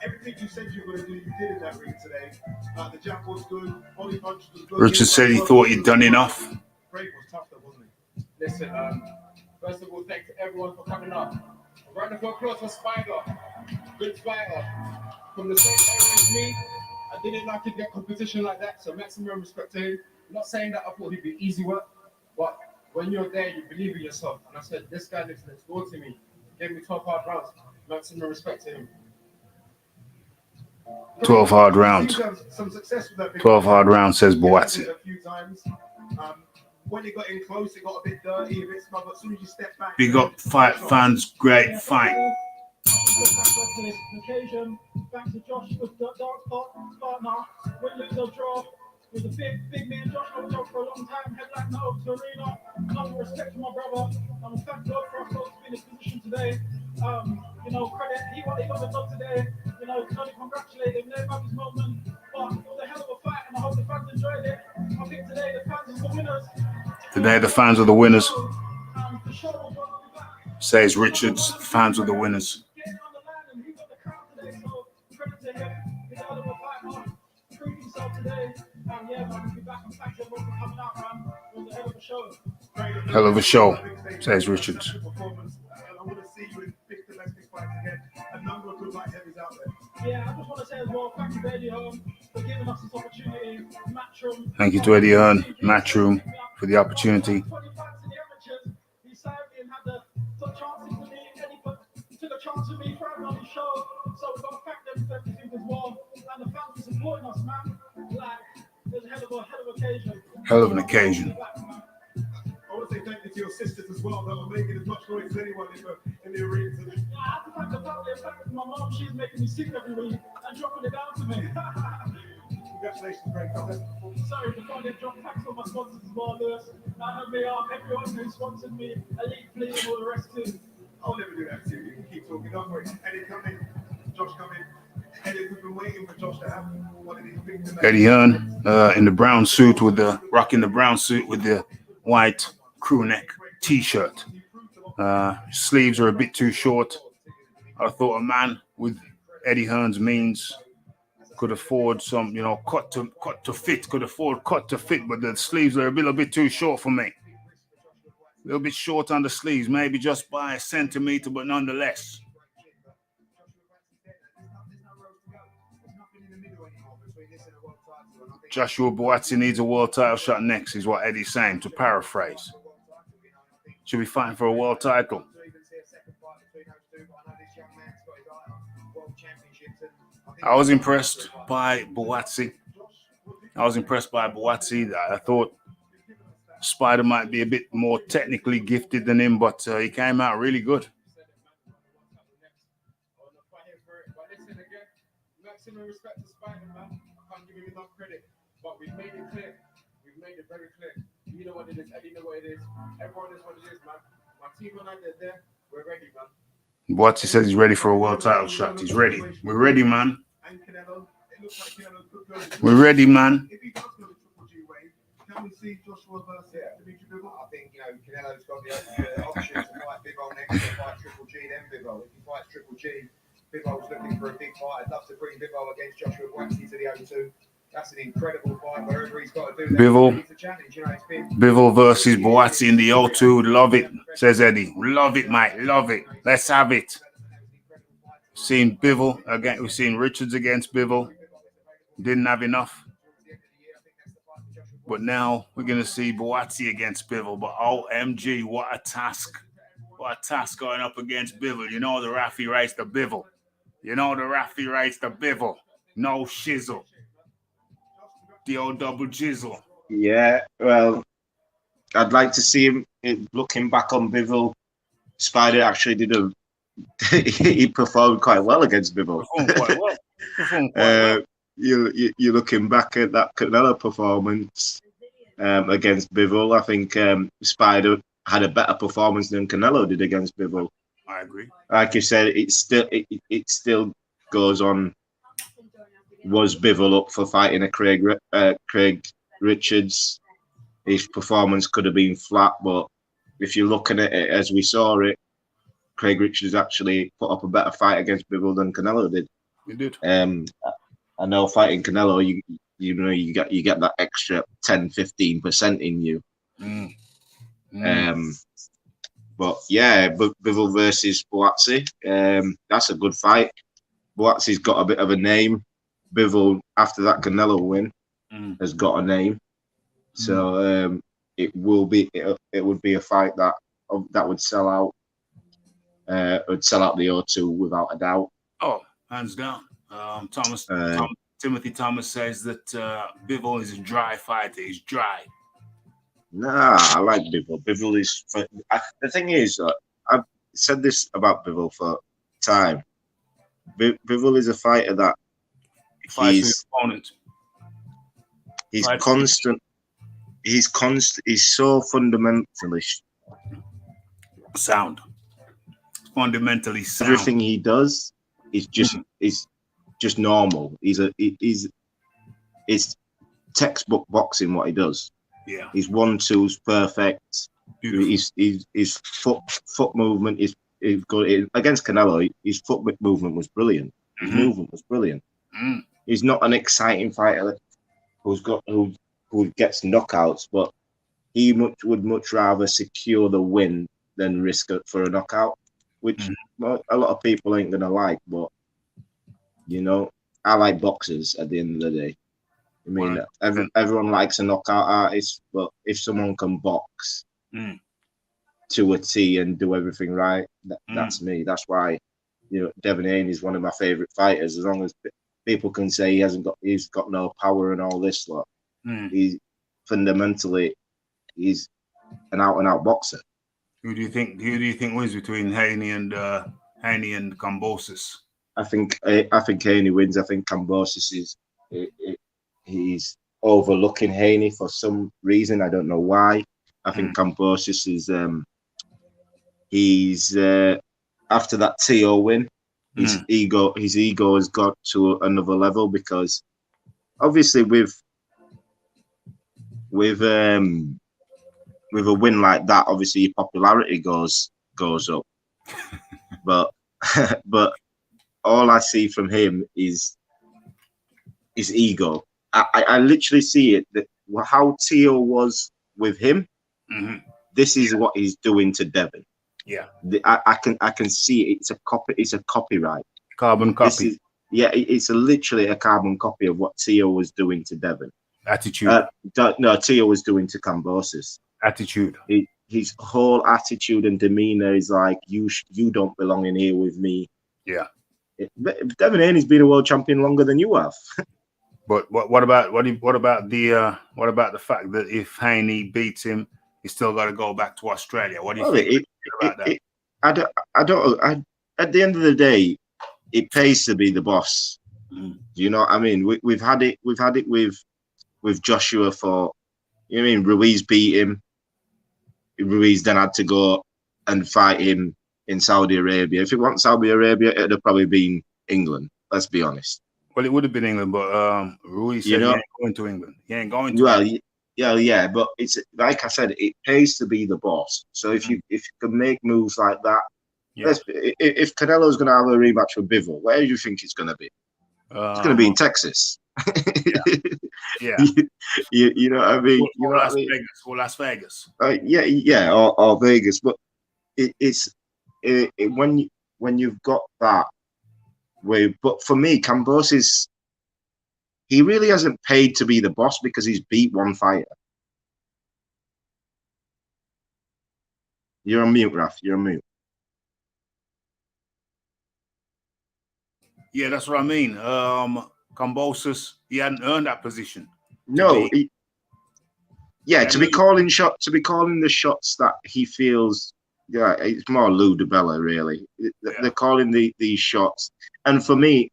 Everything you said you were going to do, you did in that ring today. The jab was good. Body punch was good. Richard said he thought he'd done enough. Craig was tough, though, wasn't he? Listen, first of all, thanks to everyone for coming up. A round of applause for Spider. Good fighter. From the same area as me, I didn't like to get competition like that, so maximum respect to him. I'm not saying that I thought he'd be easy work, but when you're there, you believe in yourself. And I said, this guy lives next door to me. He gave me 12 hard rounds. Maximum respect to him. 12 hard rounds. Some success with that. 12 hard rounds, says Buatsi. A few times. When it got in close, it got a bit dirty, a bit small, but as soon as you step back... Big up fight fans, great fight. Occasion, back to Josh with the dark partner. Win, lose or draw. With a big man Josh, I've known for a long time. Headline no to arena. No respect to my brother. I'm a thank God for us all to be in this position today. Credit, he got the job today. Can only congratulate him. Never have his moment. But it was a hell of a fight, and I hope the fans enjoyed it. I think today the fans are the winners. Today the fans are the winners. Says Richards, fans are the winners. Hell of a show, says Richards. I want to see you in big domestic fights again. A number of good light heavies out there. Yeah, I just want to say as well, thank you to Eddie Hearn for giving us this opportunity. Matchroom. Thank you to Eddie Hearn, Matchroom, for the opportunity. He saved me and had the chances with me. He took a chance with me for on his show. So we've got to thank them for everything as well. And the fans for supporting us, man. It was a hell of an occasion. Hell of an occasion. I want to say thank you to your sisters as well that were making as much noise as anyone in the arena today. I have to thank the family and thank my mom. She's making me sing every week and dropping it down to me. Congratulations, Greg. Sorry, before I get dropped, thanks for my sponsors as well, Lewis. Everyone who sponsored me, Elite Fleet and all the rest too. I'll never do that to you. You can keep talking, don't worry. Eddie, come in. Josh, come been waiting for Josh to have one of these big demands. Eddie Hearn in the brown suit with the rocking the brown suit with the white crew neck t-shirt. Sleeves are a bit too short. I thought a man with Eddie Hearn's means could afford some, you know, cut to fit. Could afford cut to fit, but the sleeves are a little bit too short for me. A little bit short on the sleeves, maybe just by a centimeter, but nonetheless. Joshua Buatsi needs a world title shot next, is what Eddie's saying, to paraphrase. Should be fighting for a world title. I was impressed by Buatsi. I thought Spider might be a bit more technically gifted than him, but he came out really good. Maximum respect to Spider, man. I can't give him enough credit, but we've made it clear. We've made it very clear. You know what it is, Eddie know what it is. Everyone knows what it is, man. My team and I, they're there. We're ready, man. Buatsi says he's ready for a world title shot. He's ready. We're ready, man. We're ready, man. If he does go to Triple G way, can we see Joshua versus Dimitri Bivol? I think, you know, Canelo's got the option to fight Bivol next to fight Triple G, then Bivol. If he fights Triple G, Bivol's looking for a big fight. I'd love to bring Bivol against Joshua Buatsi to the O2. That's an incredible fight. Wherever he's got to do that, Bivol, a challenge. You know, it's been Bivol versus Buatsi in the O2. Love it, says Eddie. Love it, mate. Love it. Let's have it. Seen Bivol again. We've seen Richards against Bivol. Didn't have enough. But now we're going to see Buatsi against Bivol. But OMG, what a task. What a task going up against Bivol. You know the Rafi writes the Bivol. No shizzle. The old double jizzle. Yeah, well, I'd like to see him looking back on Bivol. Spider actually did he performed quite well against Bivol. Performed quite well. You're looking back at that Canelo performance against Bivol. I think Spider had a better performance than Canelo did against Bivol. I agree. Like you said, it still goes on. Was Bivol up for fighting a Craig Richards? His performance could have been flat, but if you're looking at it as we saw it, Craig Richards actually put up a better fight against Bivol than Canelo did. He did. I know fighting Canelo, you get that extra 10-15% in you. But yeah, Bivol versus Buatsi, that's a good fight. Buatsi's got a bit of a name. Bivol, after that Canelo win, has got a name. So it would be a fight that would sell out. Would sell out the O2 without a doubt. Oh, hands down. Timothy Thomas says that Bivol is a dry fighter. He's dry. Nah, I like Bivol. Bivol is. The thing is, I've said this about Bivol for time. Bivol is a fighter that he's constant. He's constant. He's so fundamentally sound. Fundamentally sound. Everything he does is just normal. It's textbook boxing what he does. Yeah. His 1-2's perfect. Beautiful. His foot movement is good. Against Canelo, his foot movement was brilliant. His movement was brilliant. He's not an exciting fighter who gets knockouts, but he would much rather secure the win than risk it for a knockout, which a lot of people ain't gonna like. But you know, I like boxers at the end of the day. I mean, everyone likes a knockout artist, but if someone can box to a T and do everything right, that's me. That's why, you know, Devin Haney is one of my favorite fighters. As long as people can say he's got no power and all this lot, he's fundamentally he's an out boxer. Who do you think wins between Haney and Kambosos? I think Haney wins. I think Kambosos he's overlooking Haney for some reason. I don't know why. I think Kambosos is he's after that TO win, his ego has got to another level, because obviously with a win like that, obviously your popularity goes up. But but all I see from him is his ego. I literally see it, that how Tio was with him. This is what he's doing to Devon. Yeah, I can see it. It's a copy. It's a copyright. Carbon copy. It's literally a carbon copy of what Tio was doing to Devon. Attitude. No, Tio was doing to Kambosos. Attitude. His whole attitude and demeanor is like, you don't belong in here with me. Yeah. Devon Haney's been a world champion longer than you have. But what about the fact that if Haney beats him, he's still got to go back to Australia? What do you think about that? At the end of the day, it pays to be the boss. You know what I mean? We've had it with Joshua for, you know what I mean? Ruiz beat him. Ruiz then had to go and fight him in Saudi Arabia. If it wasn't Saudi Arabia, it'd have probably been England. Let's be honest. Well, it would have been England, but Ruiz said he ain't going to England. He ain't going to. Well, yeah, but it's like I said, it pays to be the boss. So if you can make moves like that, if Canelo's going to have a rematch with Bivol, where do you think it's going to be? It's going to be in Texas. Yeah. You know what I mean? Or Las Vegas. Or Vegas. But when you've got that way. But for me, Kambosos, he really hasn't paid to be the boss because he's beat one fighter. You're on mute, Raph. You're on mute. Yeah, that's what I mean. Kambosos, he hadn't earned that position. To be calling the shots that he feels. Yeah, it's more Lou DiBella, really. They're calling these shots, and for me,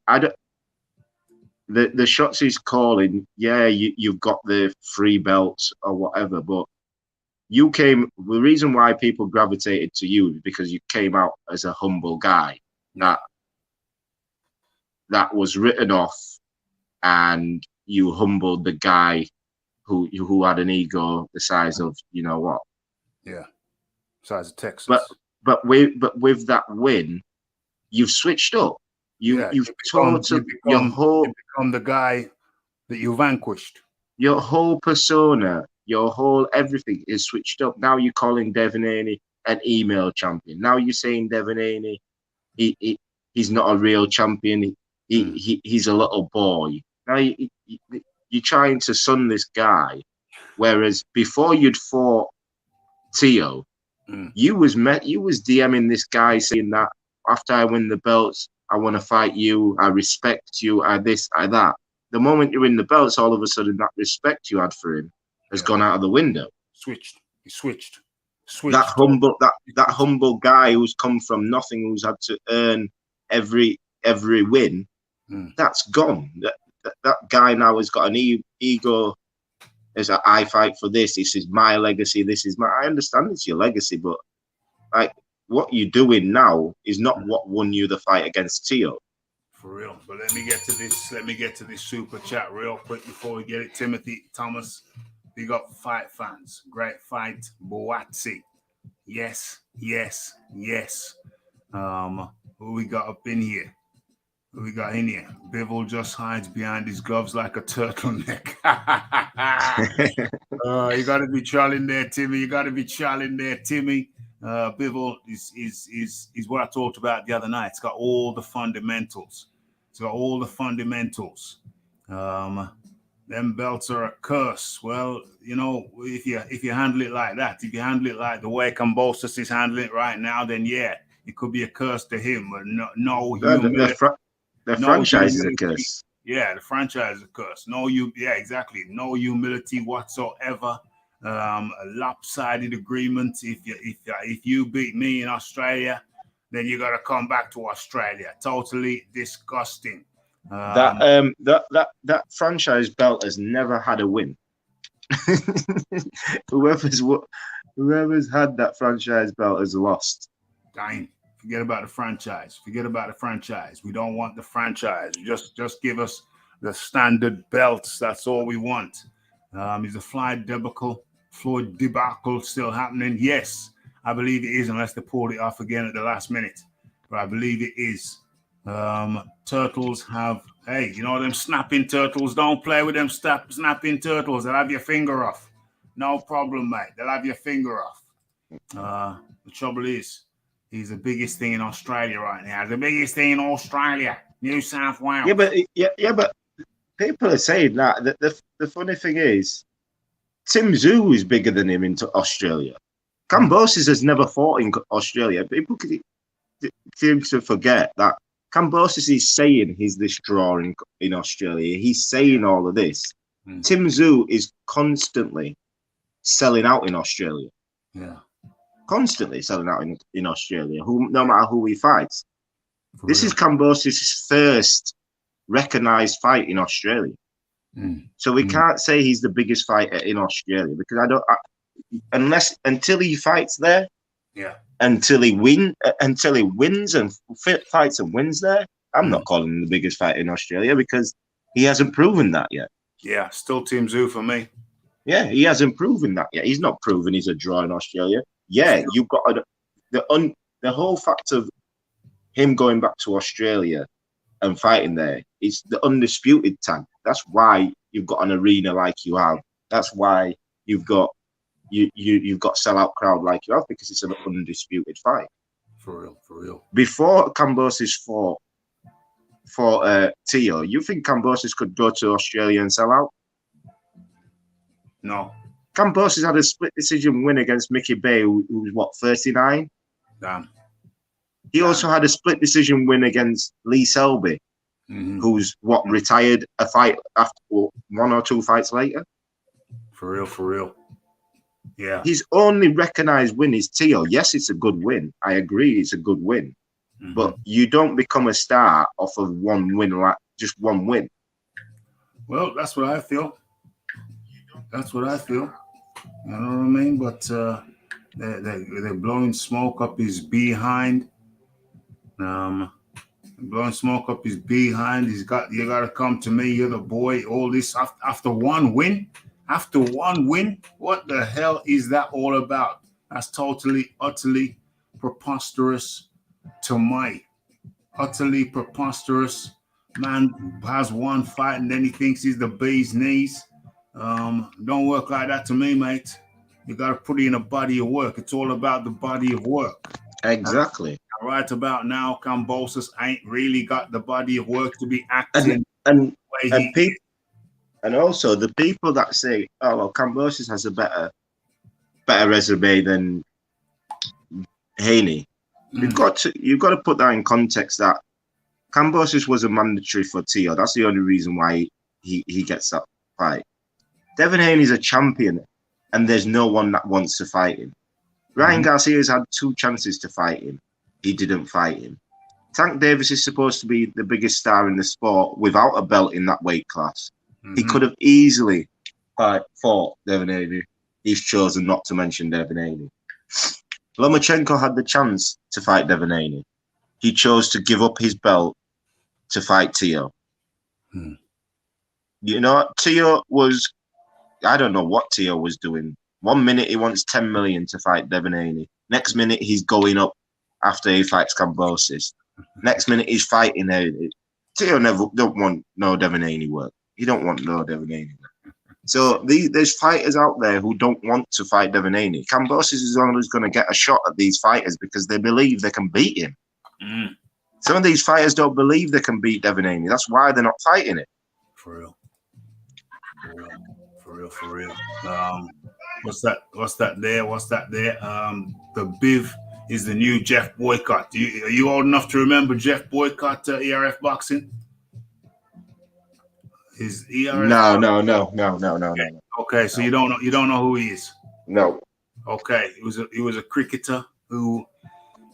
the shots he's calling. Yeah, you've got the free belts or whatever, but the reason why people gravitated to you is because you came out as a humble guy that was written off, and you humbled the guy who had an ego the size of you know what. Yeah. Size of Texas. But with that win, you've switched up. You've become the guy that you vanquished. Your whole persona, your whole everything is switched up. Now you're calling Devon Haney an email champion. Now you're saying Devon Haney, he's not a real champion. He's a little boy. Now you're trying to sun this guy, whereas before you'd fought Tio, you was DMing this guy saying that after I win the belts, I want to fight you. I respect you. I this, I that. The moment you're in the belts, all of a sudden that respect you had for him has gone out of the window. He switched. That humble guy who's come from nothing, who's had to earn every win, that's gone. That guy now has got an ego. As I fight for this. This is my legacy. I understand it's your legacy, but like what you're doing now is not what won you the fight against Tio. For real. But let me get to this super chat real quick before we get it. Timothy Thomas, we got fight fans. Great fight, Buatsi. Yes. Who we got up in here? Bivol just hides behind his gloves like a turtleneck. You got to be trolling there, Timmy. Bivol is what I talked about the other night. It's got all the fundamentals. Them belts are a curse. Well, you know, if you handle it like that, if you handle it like the way Kambosos is handling it right now, then yeah, it could be a curse to him. But no humility. The franchise is a curse. Yeah, the franchise is a curse. No humility whatsoever. A lopsided agreement. If you beat me in Australia, then you got to come back to Australia. Totally disgusting. That franchise belt has never had a win. Whoever's had that franchise belt has lost. Dying. Forget about the franchise. Forget about the franchise. We don't want the franchise. Just give us the standard belts. That's all we want. Is the Floyd debacle still happening? Yes, I believe it is, unless they pulled it off again at the last minute. But I believe it is. Turtles have, hey, you know them snapping turtles? Don't play with them snapping turtles. They'll have your finger off. No problem, mate. They'll have your finger off. The trouble is, he's the biggest thing in Australia right now. The biggest thing in Australia, New South Wales. Yeah, but people are saying that. The funny thing is, Tim Tszyu is bigger than him into Australia. Kambosos has never fought in Australia. People seem to forget that Kambosos is saying he's this draw in Australia. He's saying all of this. Tim Tszyu is constantly selling out in Australia. Yeah. Constantly selling out in Australia, no matter who he fights. This is Kambosos' first recognized fight in Australia. So we can't say he's the biggest fighter in Australia because until he fights there, until he wins and fights and wins there, I'm not calling him the biggest fighter in Australia because he hasn't proven that yet. Yeah, still Tim Tszyu for me. Yeah, he hasn't proven that yet. He's not proven he's a draw in Australia. Yeah, you've got the whole fact of him going back to Australia and fighting there. It's the undisputed tag. That's why you've got an arena like you have. That's why you've got sellout crowd like you have, because it's an undisputed fight. For real. Before Kambosos fought Tio, you think Kambosos could go to Australia and sell out? No. Kambosos had a split decision win against Mickey Bay, who's what, 39? Damn. He also had a split decision win against Lee Selby, who's what, retired a fight after 1 or 2 fights later. For real. Yeah. His only recognized win is Tio. Yes, it's a good win. I agree, it's a good win. But you don't become a star off of one win, like just one win. Well, that's what I feel. You know what I mean? But they're blowing smoke up his behind. Blowing smoke up his behind. You got to come to me. You're the boy. All this after one win. After one win, what the hell is that all about? That's totally, utterly preposterous to me. Utterly preposterous. Man has one fight and then he thinks he's the bee's knees. Don't work like that to me, mate. You got to put in a body of work. It's all about the body of work. Exactly. Right about now, Kambosos ain't really got the body of work to be acting. And also the people that say, "Oh, well, Kambosos has a better resume than Haney," you've got to put that in context. That Kambosos was a mandatory for Tio. That's the only reason why he gets that fight. Devin Haney's a champion, and there's no one that wants to fight him. Ryan Garcia's had 2 chances to fight him. He didn't fight him. Tank Davis is supposed to be the biggest star in the sport without a belt in that weight class. He could have easily fought Devin Haney. He's chosen not to mention Devin Haney. Lomachenko had the chance to fight Devin Haney. He chose to give up his belt to fight Tio. You know, Tio was... I don't know what Tio was doing. 1 minute he wants 10 million to fight Devin Haney. Next minute he's going up after he fights Kambosos. Next minute he's fighting Haney. Tio don't want no Devin Haney work. He don't want no Devin Haney work. So there's fighters out there who don't want to fight Devin Haney. Kambosos is always going to get a shot at these fighters because they believe they can beat him. Some of these fighters don't believe they can beat Devin Haney. That's why they're not fighting it. For real. What's that there? The Biv is the new Jeff Boycott. Are you old enough to remember Jeff Boycott, ERF Boxing? His ERF? No. Okay, so you don't know who he is? No. Okay, he was a cricketer who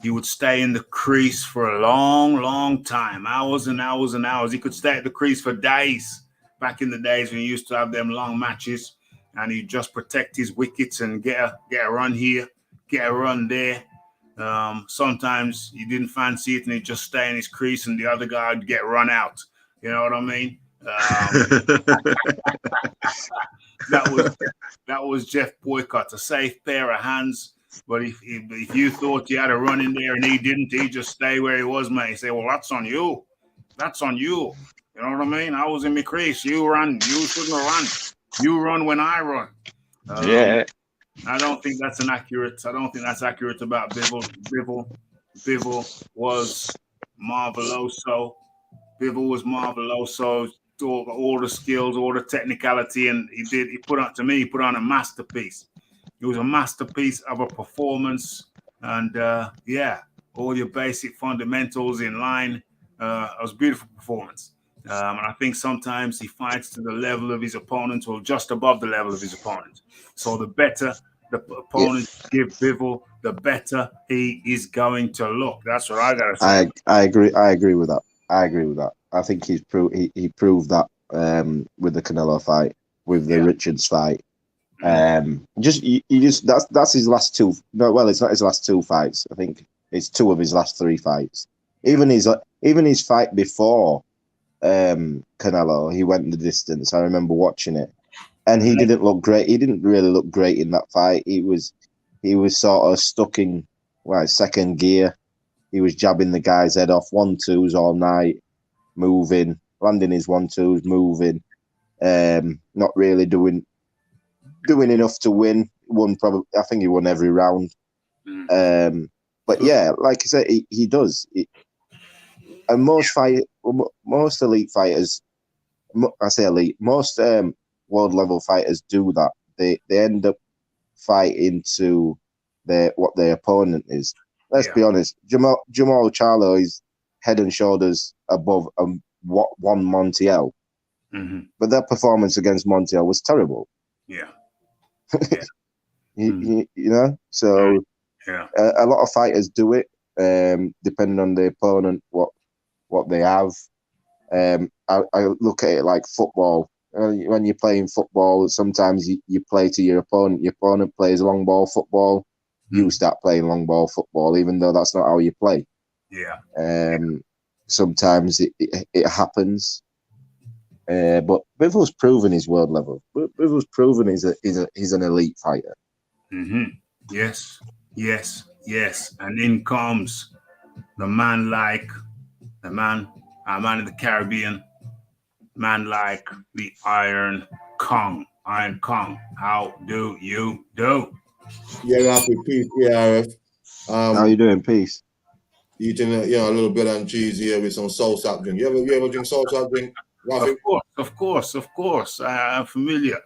he would stay in the crease for a long time, hours and hours and hours. He could stay at the crease for days. Back in the days when he used to have them long matches, and he'd just protect his wickets and get a run here, get a run there. Sometimes he didn't fancy it and he'd just stay in his crease and the other guy would get run out. You know what I mean? That was Jeff Boycott, a safe pair of hands. But if you thought you had a run in there and he didn't, he'd just stay where he was, mate. He say, well, that's on you. That's on you. You know what I mean? I was in my crease. You run. You shouldn't have run. You run when I run. Yeah. I don't think that's accurate about Bivol. Bivol was marveloso. Bivol was marveloso. All the skills, all the technicality, and he put on a masterpiece. It was a masterpiece of a performance, and all your basic fundamentals in line. It was a beautiful performance. And I think sometimes he fights to the level of his opponent or just above the level of his opponent. So the better the opponent give Bivol, the better he is going to look. That's what I gotta say. I agree with that. I think he proved that with the Canelo fight, with the Richards fight. That's his last two. No, well, it's not his last two fights. I think it's two of his last three fights. Even his fight before Canelo, he went the distance. I remember watching it, and he didn't look great. He didn't really look great in that fight. He was sort of stuck in second gear. He was jabbing the guy's head off, 1-2s all night, moving, landing his 1-2s, moving, not really doing enough to win. I think he won every round. But yeah, like I said, he does. And most elite fighters, I say elite, most world level fighters do that. They end up fighting to what their opponent is. Let's be honest. Jamal Charlo is head and shoulders above one Montiel, but that performance against Montiel was terrible. Yeah. You know, so a lot of fighters do it, depending on the opponent, what they have. I look at it like football. When you're playing football, sometimes you play to your opponent. Your opponent plays long ball football. You start playing long ball football, even though that's not how you play. Yeah. Sometimes it happens. But Bivol's proven his world level. Bivol's proven he's an elite fighter. Yes. And in comes our man in the Caribbean, man like the Iron Kong. How do you do? Yeah, Rafi, peace, ARF. How you doing? Peace. Eating a little bit of cheese here with some soul sap drink. You ever drink soul sap drink, Rafi? Of course. I'm familiar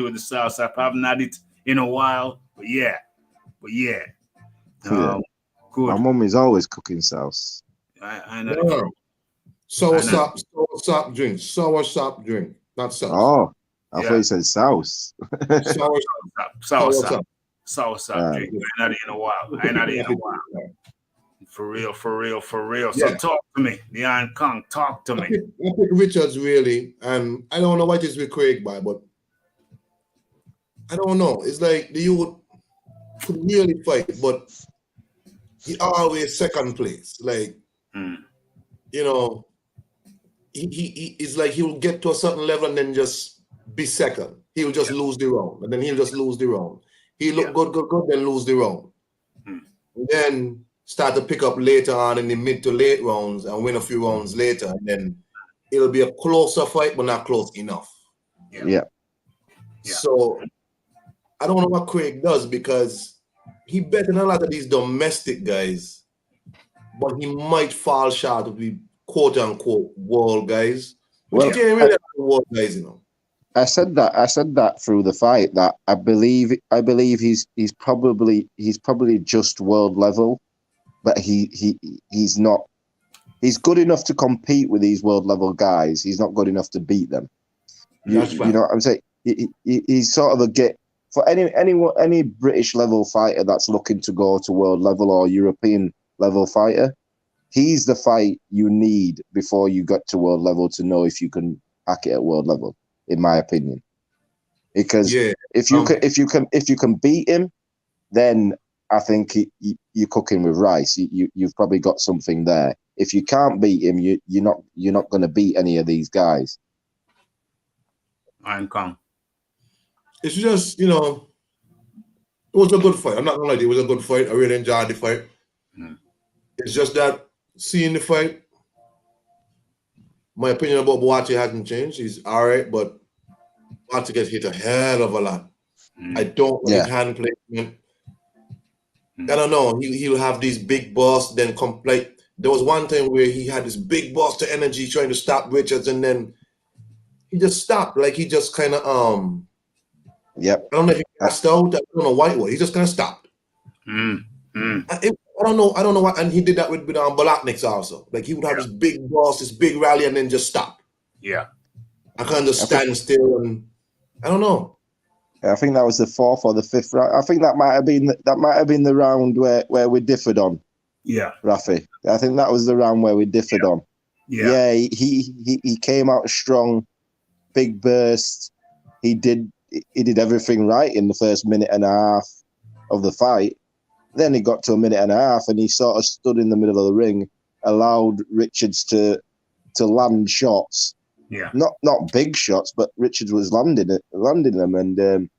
with the soul sap. I haven't had it in a while, but yeah. Good. My mum is always cooking sauce. I know. Sour sap drink, not sauce. Oh, I thought you said sauce. Sour sap drink. I ain't had it in a while. For real. So talk to me, the Iron Kong. Talk to me. I pick Richards really, and I don't know what is with Craig by, but I don't know. It's like the youth could really fight, but he always second place. Like, you know, he is like he will get to a certain level and then just be second. He will just lose the round, and then he'll just lose the round. He look good, then lose the round. And then start to pick up later on in the mid to late rounds and win a few rounds later, and then it'll be a closer fight, but not close enough. Yeah. So I don't know what Craig does, because he better than a lot of these domestic guys, but he might fall short of the quote unquote world guys. Which you can't really have world guys, you know. I said that through the fight, that I believe he's probably just world level, but he's not. He's good enough to compete with these world level guys. He's not good enough to beat them. You know what I'm saying? He's sort of a get for any British level fighter that's looking to go to world level or European level fighter. He's the fight you need before you get to world level to know if you can hack it at world level, in my opinion. Because if you can beat him, then I think you're cooking with rice. You've probably got something there. If you can't beat him, you're not going to beat any of these guys. I'm calm. It's just, it was a good fight. I'm not gonna lie, it was a good fight. I really enjoyed the fight. It's just that seeing the fight, my opinion about Buatsi hasn't changed. He's all right, but Buatsi gets hit a hell of a lot. I don't like his hand placement. I don't know. He'll have these big bursts, then complete. There was one time where he had this big burst of energy trying to stop Richards, and then he just stopped. Like he just kind of Yep. I don't know if he passed out. I don't know why it was. He just kind of stopped. I don't know why. And he did that with Balakniks also. Like he would have this big burst, this big rally, and then just stop. Yeah. I can't just stand still, and I don't know. I think that was the 4th or the 5th round. I think that might have been the round where we differed on. Yeah, Rafi. I think that was the round where we differed on. Yeah. He came out strong, big burst. He did everything right in the first minute and a half of the fight. Then he got to a minute and a half, and he sort of stood in the middle of the ring, allowed Richards to land shots. Yeah. Not big shots, but Richards was landing them, and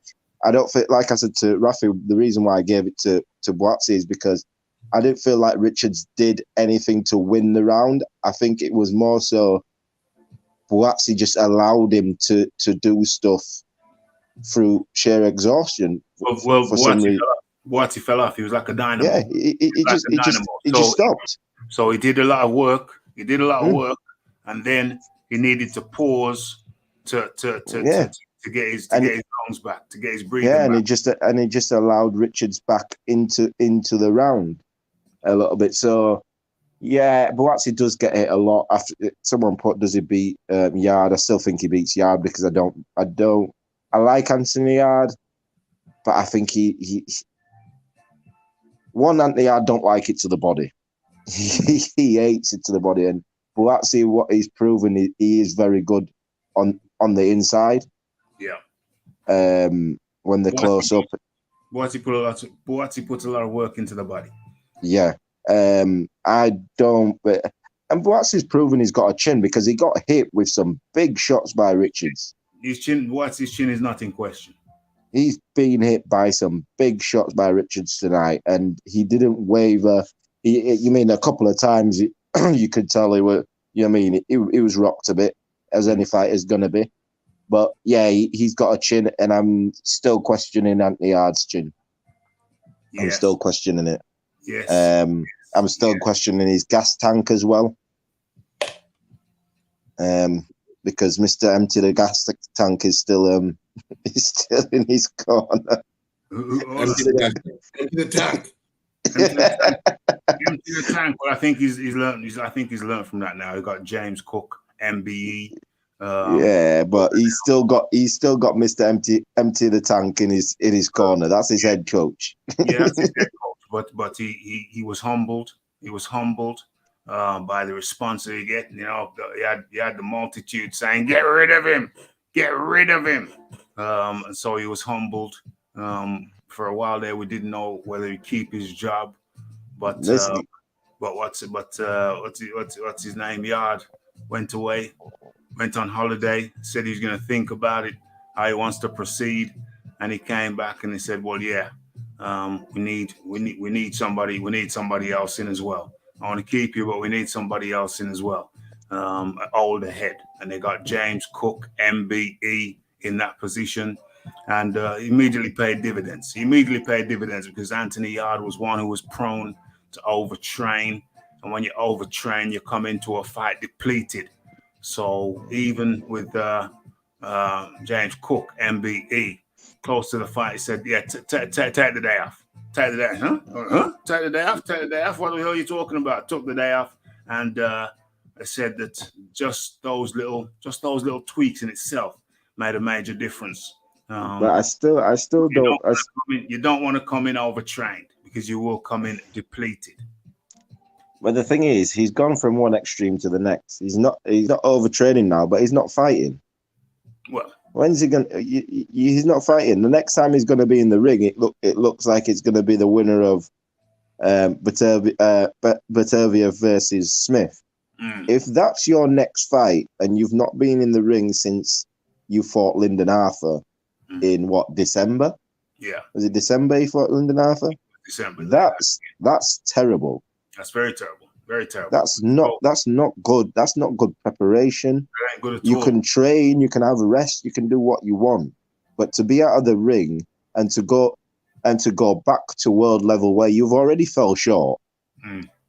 I don't feel, like I said to Raphael, the reason why I gave it to Buatsi is because I didn't feel like Richards did anything to win the round. I think it was more so Buatsi just allowed him to do stuff through sheer exhaustion. Well, Buatsi fell off. He was like a dynamo. Yeah, he just stopped. So he did a lot of work. And then he needed to pause to get his lungs back, to get his breathing back. And he just allowed Richards back into the round a little bit. So yeah, Buatsi does get hit a lot. After someone put, does he beat Yard? I still think he beats Yard because I like Anthony Yard, but I think he Anthony Yard don't like it to the body. He hates it to the body, and Buatsi, what he's proven, he is very good on the inside. Yeah. When they're close up. Buatsi puts a lot of work into the body. Yeah. I don't, but Buatsi's proven he's got a chin because he got hit with some big shots by Richards. Buatsi's chin is not in question. He's been hit by some big shots by Richards tonight, and he didn't waver. You mean a couple of times you could tell he was rocked a bit, as any fighter's gonna be. But yeah, he's got a chin, and I'm still questioning Anthony Yard's chin. Yes. I'm still questioning it. Yes. I'm still questioning his gas tank as well. Because Mr. Empty the gas tank is still in his corner. Empty the tank. Empty the tank. Well, I think he's learned from that now. He got James Cook, MBE. But he's still got Mr. Empty the tank in his corner. That's his head coach. Yeah, that's his head coach. But he was humbled. He was humbled by the response that he get. He had the multitude saying, "Get rid of him! Get rid of him!" And so he was humbled. For a while there, we didn't know whether he'd keep his job. But what's his name? Yard went away, went on holiday, said he's going to think about it, how he wants to proceed, and he came back and he said, "Well, yeah, we need somebody else in as well. I want to keep you, but we need somebody else in as well, older head." And they got James Cook, MBE, in that position, and immediately paid dividends. He immediately paid dividends because Anthony Yard was one who was prone to overtrain, and when you overtrain, you come into a fight depleted. So even with James Cook, MBE, close to the fight, he said, "Yeah, take the day off. Take the day, huh? Take the day off. Take the day off. What the hell are you talking about?" Took the day off, and I said that just those little tweaks in itself made a major difference. But I still don't. You don't want to come in overtrained because you will come in depleted. But the thing is, he's gone from one extreme to the next. He's not overtraining now, but he's not fighting. Well, When's he gonna? He's not fighting. The next time he's gonna be in the ring, it looks like it's gonna be the winner of Batavia versus Smith. If that's your next fight and you've not been in the ring since you fought Lyndon Arthur in what, December? Yeah. Was it December you fought Lyndon Arthur? December. That's terrible. That's very terrible. Very terrible. That's not good. That's not good preparation. That ain't good at You all. can train, you can have a rest, you can do what you want. But to be out of the ring and to go back to world level where you've already fell short.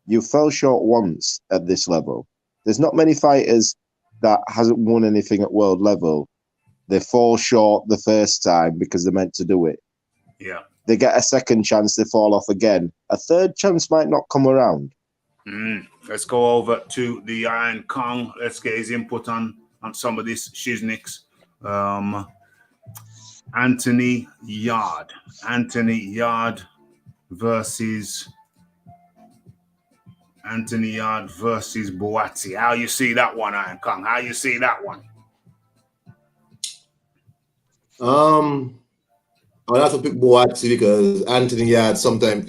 You fell short once at this level. There's not many fighters that hasn't won anything at world level. They fall short the first time because they're meant to do it. Yeah. They get a second chance, they fall off again. A third chance might not come around. Let's go over to the Iron Kong. Let's get his input on some of this shizniks. Anthony Yard versus Buatsi. How you see that one, Iron Kong? How you see that one? I'll have to pick Buatsi because Anthony Yard sometimes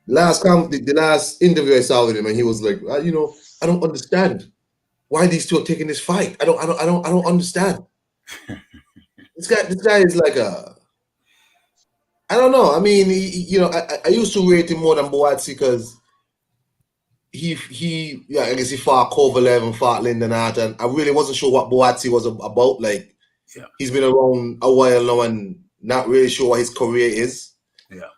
the last interview I saw with him, and he was like, I don't understand why these two are taking this fight. I don't understand. This guy is like I don't know. I mean, I used to rate him more than Buatsi because I guess he fought Kovalev and fought Lyndon Arthur, and I really wasn't sure what Buatsi was about. Like, he's been around a while now and not really sure what his career is. Yeah.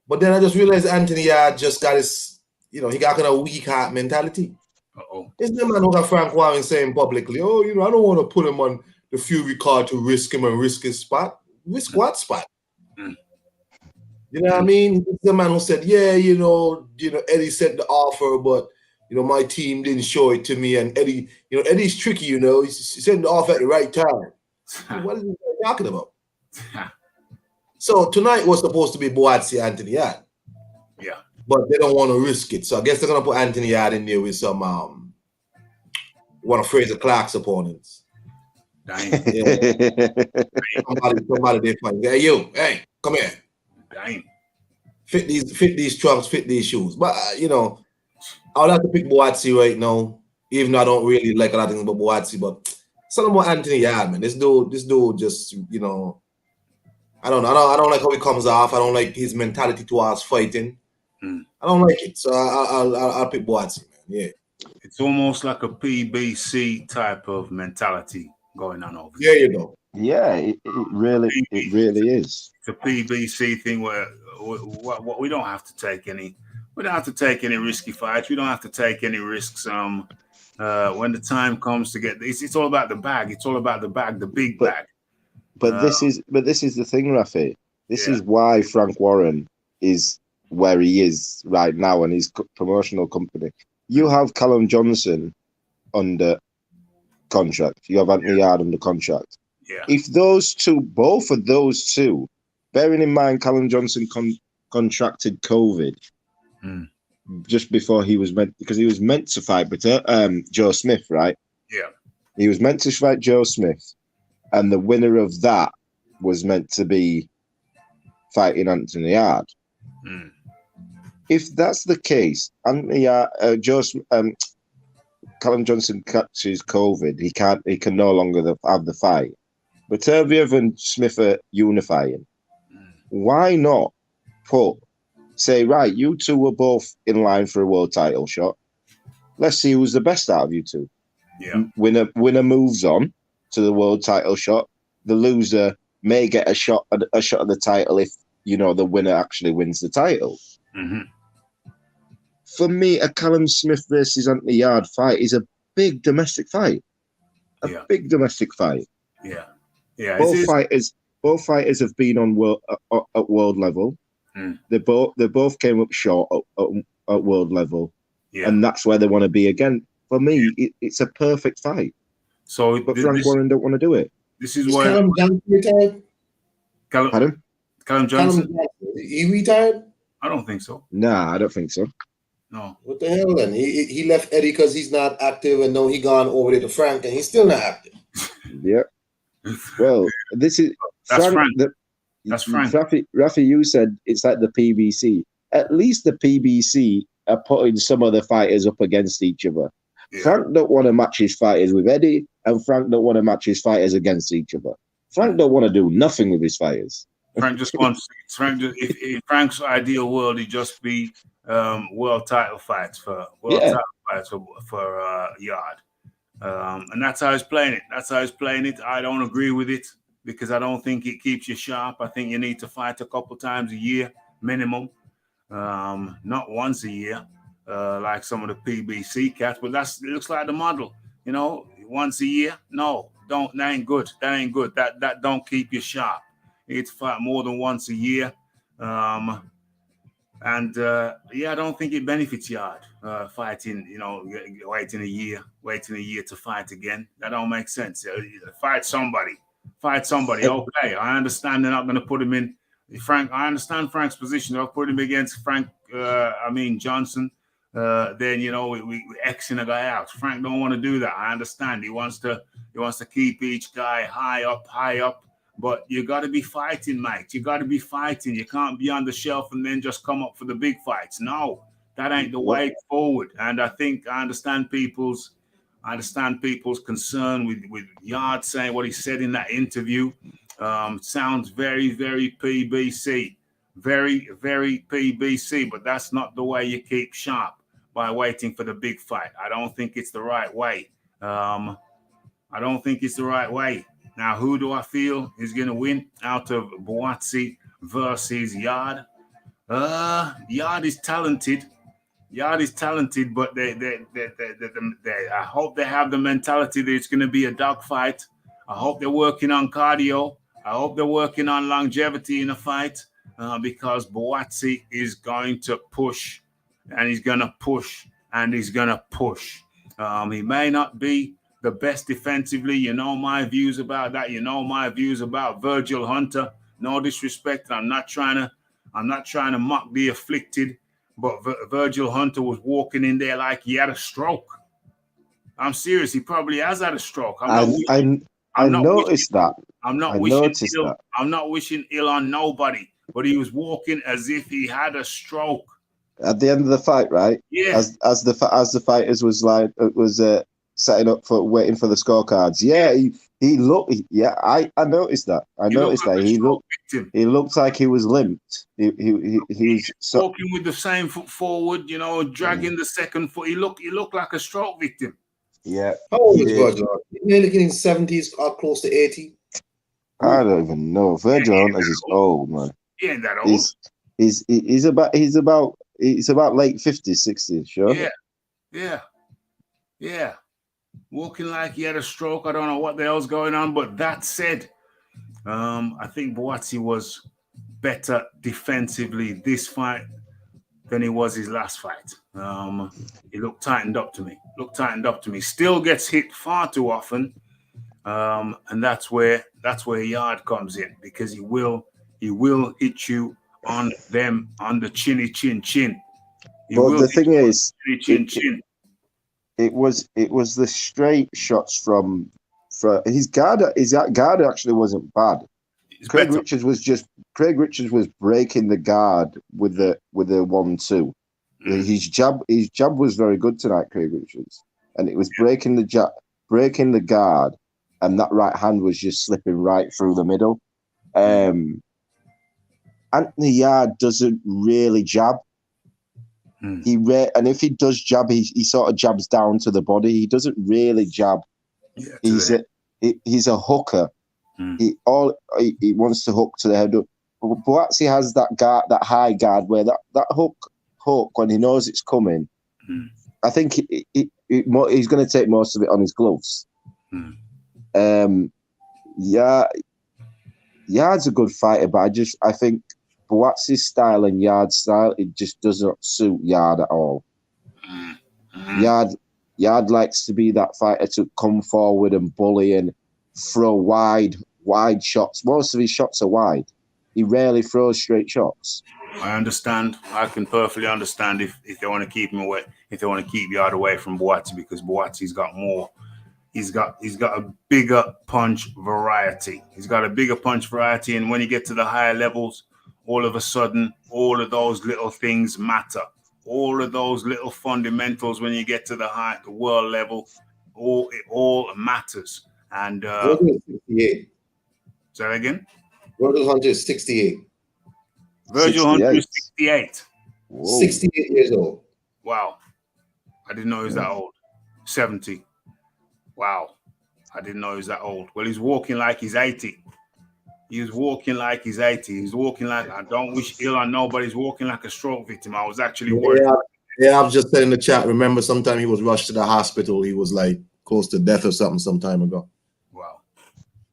But then I just realized Anthony Yard just got his, he got kind of weak heart mentality. It's the man who got Frank Warren saying publicly, I don't want to put him on the Fury card to risk him and risk his spot. Risk what spot? You know what I mean? It's the man who said, Eddie sent the offer, but my team didn't show it to me. And Eddie, Eddie's tricky, he sent the offer at the right time. What is he talking about? So tonight was supposed to be Buatsi Anthony Yard. Yeah. But they don't want to risk it. So I guess they're gonna put Anthony Yard in there with some one of Fraser Clark's opponents. Dang. Somebody they find. Hey, come here. Dang. Fit these trunks, fit these shoes. But I would have to pick Buatsi right now, even though I don't really like a lot of things about Buatsi, but something about Anthony Yard, man. This dude just, I don't like how he comes off. I don't like his mentality towards fighting. I don't like it. So I'll pick Buatsi, man. Yeah. It's almost like a PBC type of mentality going on over there. There you go. Yeah, it really is. It's a PBC thing where we don't have to take any. We don't have to take any risky fights. We don't have to take any risks. When the time comes to get this, it's all about the bag. It's all about the bag, the big bag. But this is the thing, Raphael. This is why Frank Warren is where he is right now and his promotional company. You have Callum Johnson under contract. You have Anthony Yard under contract. Yeah. If both of those two, bearing in mind Callum Johnson contracted COVID just before he was meant to fight, Joe Smith, right? Yeah. He was meant to fight Joe Smith, and the winner of that was meant to be fighting Anthony Yard. If that's the case, Anthony Yard, Callum Johnson catches COVID, he can no longer have the fight. But Turviev and Smith are unifying. Why not say, right, you two were both in line for a world title shot. Let's see who's the best out of you two. Yeah. Winner moves on to the world title shot. The loser may get a shot at the title if the winner actually wins the title. For me, a Callum Smith versus Anthony Yard fight is a big domestic fight. Big domestic fight. Yeah. Yeah. Both fighters have been on at world level. They both came up short at world level, and that's where they want to be again. For me, it's a perfect fight. But Frank Warren don't want to do it. This is why Callum Johnson retired. Pardon? Callum Johnson. He retired? I don't think so. Nah, I don't think so. No. What the hell then? He left Eddie because he's not active, and now he gone over there to Frank, and he's still not active. Yeah. Well, this is That's Frank. Frank. That's Frank. Rafi, you said it's like the PBC. At least the PBC are putting some of the fighters up against each other. Yeah. Frank don't want to match his fighters with Eddie, and Frank don't want to match his fighters against each other. Frank don't want to do nothing with his fighters. Frank just wants in Frank's ideal world, he'd just be world title fights for Yard. And that's how he's playing it. I don't agree with it because I don't think it keeps you sharp. I think you need to fight a couple times a year minimum, not once a year like some of the PBC cats. But it looks like the model, once a year. No, that ain't good. That don't keep you sharp. You need to fight more than once a year. I don't think it benefits Yard fighting, waiting a year to fight again. That don't make sense. Fight somebody. Okay, I understand they're not going to put him in. Frank, I understand Frank's position. They'll put him against Johnson. Then we Xing a guy out. Frank don't want to do that. I understand. He wants to keep each guy high up. But you got to be fighting, mate. You got to be fighting. You can't be on the shelf and then just come up for the big fights. No, that ain't the way forward. And I think I understand people's concern with Yard saying what he said in that interview. Sounds very, very PBC. Very, very PBC. But that's not the way you keep sharp, by waiting for the big fight. I don't think it's the right way. Now, who do I feel is going to win out of Buatsi versus Yard? Yard is talented, but they I hope they have the mentality that it's going to be a dogfight. I hope they're working on cardio. I hope they're working on longevity in a fight because Buatsi is going to push, and he's going to push, and he's going to push. He may not be the best defensively. You know my views about that. You know my views about Virgil Hunter. No disrespect. I'm not trying to mock the afflicted, but Virgil Hunter was walking in there like he had a stroke. I'm serious. He probably has had a stroke. I noticed that. I'm not wishing ill on nobody, but he was walking as if he had a stroke. At the end of the fight, right? Yeah. As the fighters was setting up for waiting for the scorecards. Yeah, he looked. Yeah, I noticed that. He looked like he was limped. He was walking with the same foot forward, dragging the second foot. He looked like a stroke victim. Yeah. How old is Virgil? Nearly in his 70s or close to 80. I don't even know. Virgil Hunter is old, man. He ain't that old. He's about late 50s, 60s, sure. Yeah. Walking like he had a stroke. I don't know what the hell's going on, but that said, I think Buatsi was better defensively this fight than he was his last fight. He looked tightened up to me. Still gets hit far too often, and that's where Yard comes in, because he will hit you on the chinny chin. But the thing is, chin chin. It was the straight shots from his guard. His guard actually wasn't bad. Craig Richards was breaking the guard with the 1-2. His jab was very good tonight, Craig Richards, and it was breaking the guard, and that right hand was just slipping right through the middle. Anthony Yard doesn't really jab. And if he does jab, he sort of jabs down to the body. He doesn't really jab. Yeah, he's a hooker. He wants to hook to the head. Buatsi has that high guard where that hook when he knows it's coming. I think he's going to take most of it on his gloves. Yard's a good fighter, but I think Buatsi's style and Yard's style, it just doesn't suit Yard at all. Yard likes to be that fighter to come forward and bully and throw wide shots. Most of his shots are wide. He rarely throws straight shots. I understand. I can perfectly understand if they want to keep him away, if they want to keep Yard away from Buatsi, because Buatsi's got more he's got a bigger punch variety. He's got a bigger punch variety, and when you get to the higher levels, all of a sudden, all of those little things matter. All of those little fundamentals when you get to the world level, it all matters. And 68. Say that again. Virgil Hunter is 68. Virgil Hunter is 68. Whoa. 68 years old. Wow. I didn't know he was that old. 70. Wow. I didn't know he was that old. Well, he's walking like he's 80. He's walking like he's 80. He's walking like, I don't wish ill on nobody. He's walking like a stroke victim. I was actually worried. Yeah, I've just said in the chat, remember sometime he was rushed to the hospital. He was like close to death or something some time ago. Wow.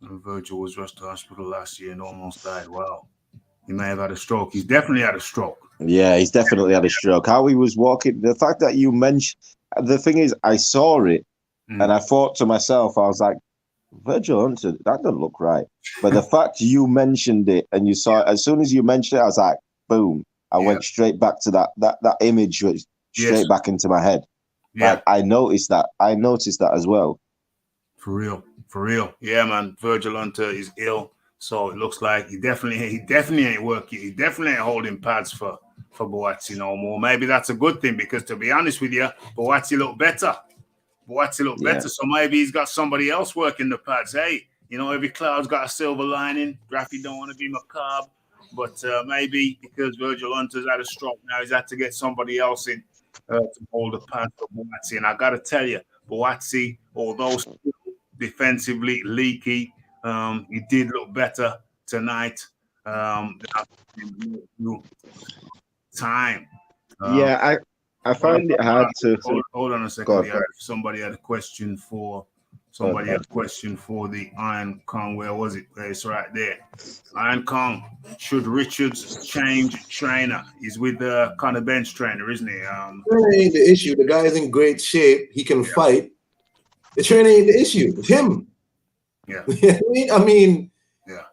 And Virgil was rushed to the hospital last year and almost died. Wow. He may have had a stroke. He's definitely had a stroke. Yeah, he's definitely had a stroke. How he was walking, the fact that you mentioned, the thing is, I saw it and I thought to myself, I was like, Virgil Hunter, that doesn't look right. But the fact you mentioned it and you saw it, as soon as you mentioned it, I was like, boom. I went straight back to that image, straight back into my head. Yeah. Like, I noticed that as well. For real. Yeah, man. Virgil Hunter is ill. So it looks like he definitely ain't working. He definitely ain't holding pads for Buatsi no more. Maybe that's a good thing because, to be honest with you, Buatsi looked better. So maybe he's got somebody else working the pads. Hey, every cloud's got a silver lining. Rafi don't want to be macabre, but maybe because Virgil Hunter's had a stroke now, he's had to get somebody else in to hold the pad for Buatsi. And I got to tell you, Buatsi, although still defensively leaky, he did look better tonight. Time. I find it hard to. Hold on a second. Somebody had a question for. Somebody had a question for the Iron Kong. Where was it? It's right there. Iron Kong. Should Richards change trainer? He's with the Conor Bench trainer, isn't he? Training ain't the issue. The guy is in great shape. He can fight. The training ain't the issue. It's him. Yeah. I mean, yeah.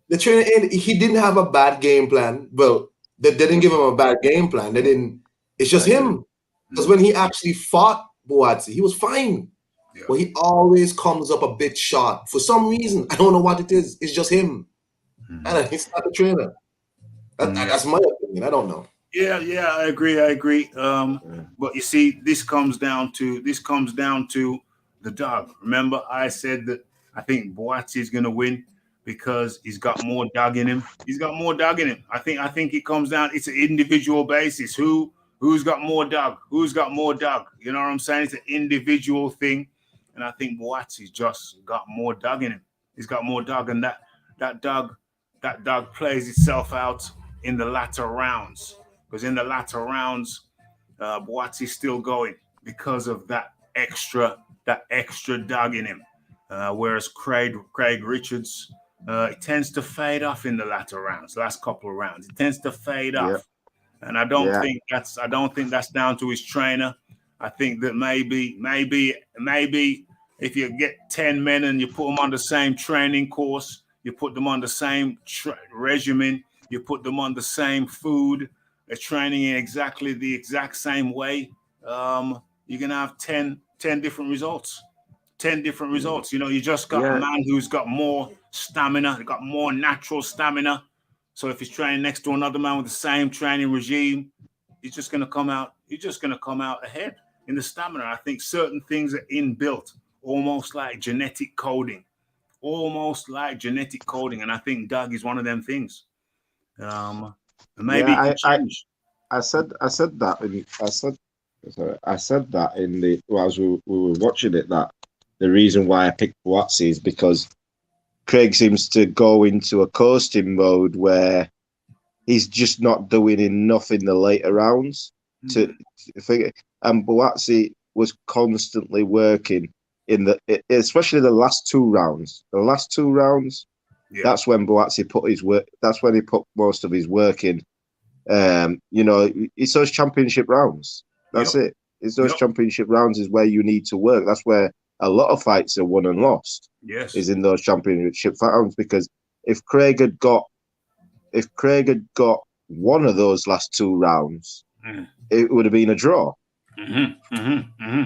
The trainer, he didn't have a bad game plan. Well, they didn't give him a bad game plan. They didn't. It's just him. Because when he actually fought Buatsi, he was fine. Yeah. But he always comes up a bit short. For some reason, I don't know what it is. It's just him. And he's not the trainer. That's my opinion. I don't know. Yeah, I agree. But you see, this comes down to the dog. Remember, I said that I think Buatsi is going to win because he's got more dog in him. I think it comes down. It's an individual basis. Who's got more dog? You know what I'm saying? It's an individual thing, and I think Buatsi's just got more dog in him. He's got more dog, and that dog plays itself out in the latter rounds. Because in the latter rounds, Buatsi's still going because of that extra dog in him. Whereas Craigrichards, it tends to fade off in the latter rounds, last couple of rounds. It tends to fade off. And I don't think that's down to his trainer. I think that maybe if you get 10 men and you put them on the same training course, you put them on the same regimen, you put them on the same food, they're training in exactly the exact same way, you're going to have 10 different results. 10 different results. You just got a man who's got more stamina, got more natural stamina. So if he's training next to another man with the same training regime, he's just going to come out ahead in the stamina. I think certain things are inbuilt, almost like genetic coding. And I think Doug is one of them things. Maybe I said that in the as we were watching it, that the reason why I picked Buatsi is because Craig seems to go into a coasting mode where he's just not doing enough in the later rounds to figure. And Buatsi was constantly working especially the last two rounds. That's when Buatsi put his work. That's when he put most of his work in. It's those championship rounds. That's it. It's those championship rounds is where you need to work. That's where a lot of fights are won and lost. Yes, is in those championship rounds, because if Craig had got one of those last two rounds, it would have been a draw.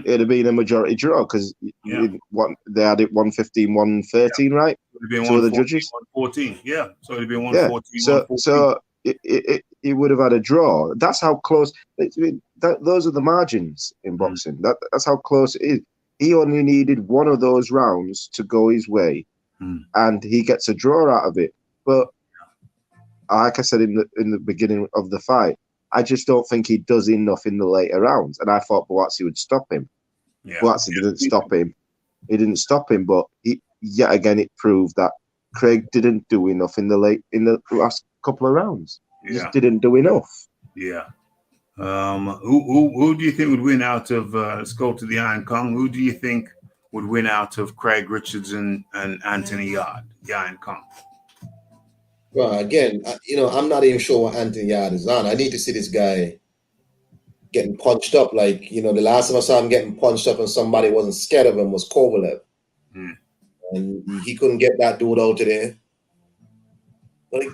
it'd have been a majority draw because they had it 115, 113, right? It'd been Two of the judges. 114. Yeah. So it'd been 114. So 114. it would have had a draw. That's how close. Those are the margins in boxing. That's how close it is. He only needed one of those rounds to go his way, and he gets a draw out of it. But like I said in the beginning of the fight, I just don't think he does enough in the later rounds. And I thought Buatsi would stop him. Yeah. Buatsi didn't stop him. He didn't stop him, but yet again it proved that Craig didn't do enough in the last couple of rounds. He just didn't do enough. Yeah. Who do you think would win out of? Let's go to the Iron Kong. Who do you think would win out of Craig Richards and Anthony Yard? The Iron Kong. Well, again, I'm not even sure what Anthony Yard is on. I need to see this guy getting punched up. Like, the last time I saw him getting punched up and somebody wasn't scared of him was Kovalev. And he couldn't get that dude out of there. But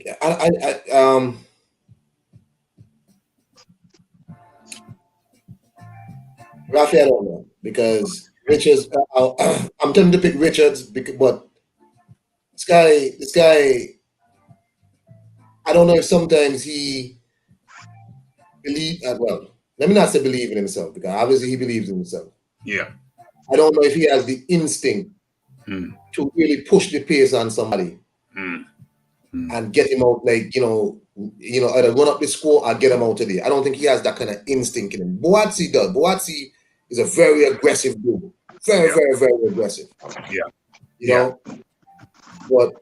Raphael, I don't know, because Richards, I'm tempted to pick Richards, but this guy, I don't know if sometimes he let me not say believe in himself, because obviously he believes in himself. Yeah. I don't know if he has the instinct to really push the pace on somebody and get him out, like, either run up the score or get him out of there. I don't think he has that kind of instinct in him. Buatsi does. Buatsi is a very aggressive dude. Very, very, very aggressive. Yeah. But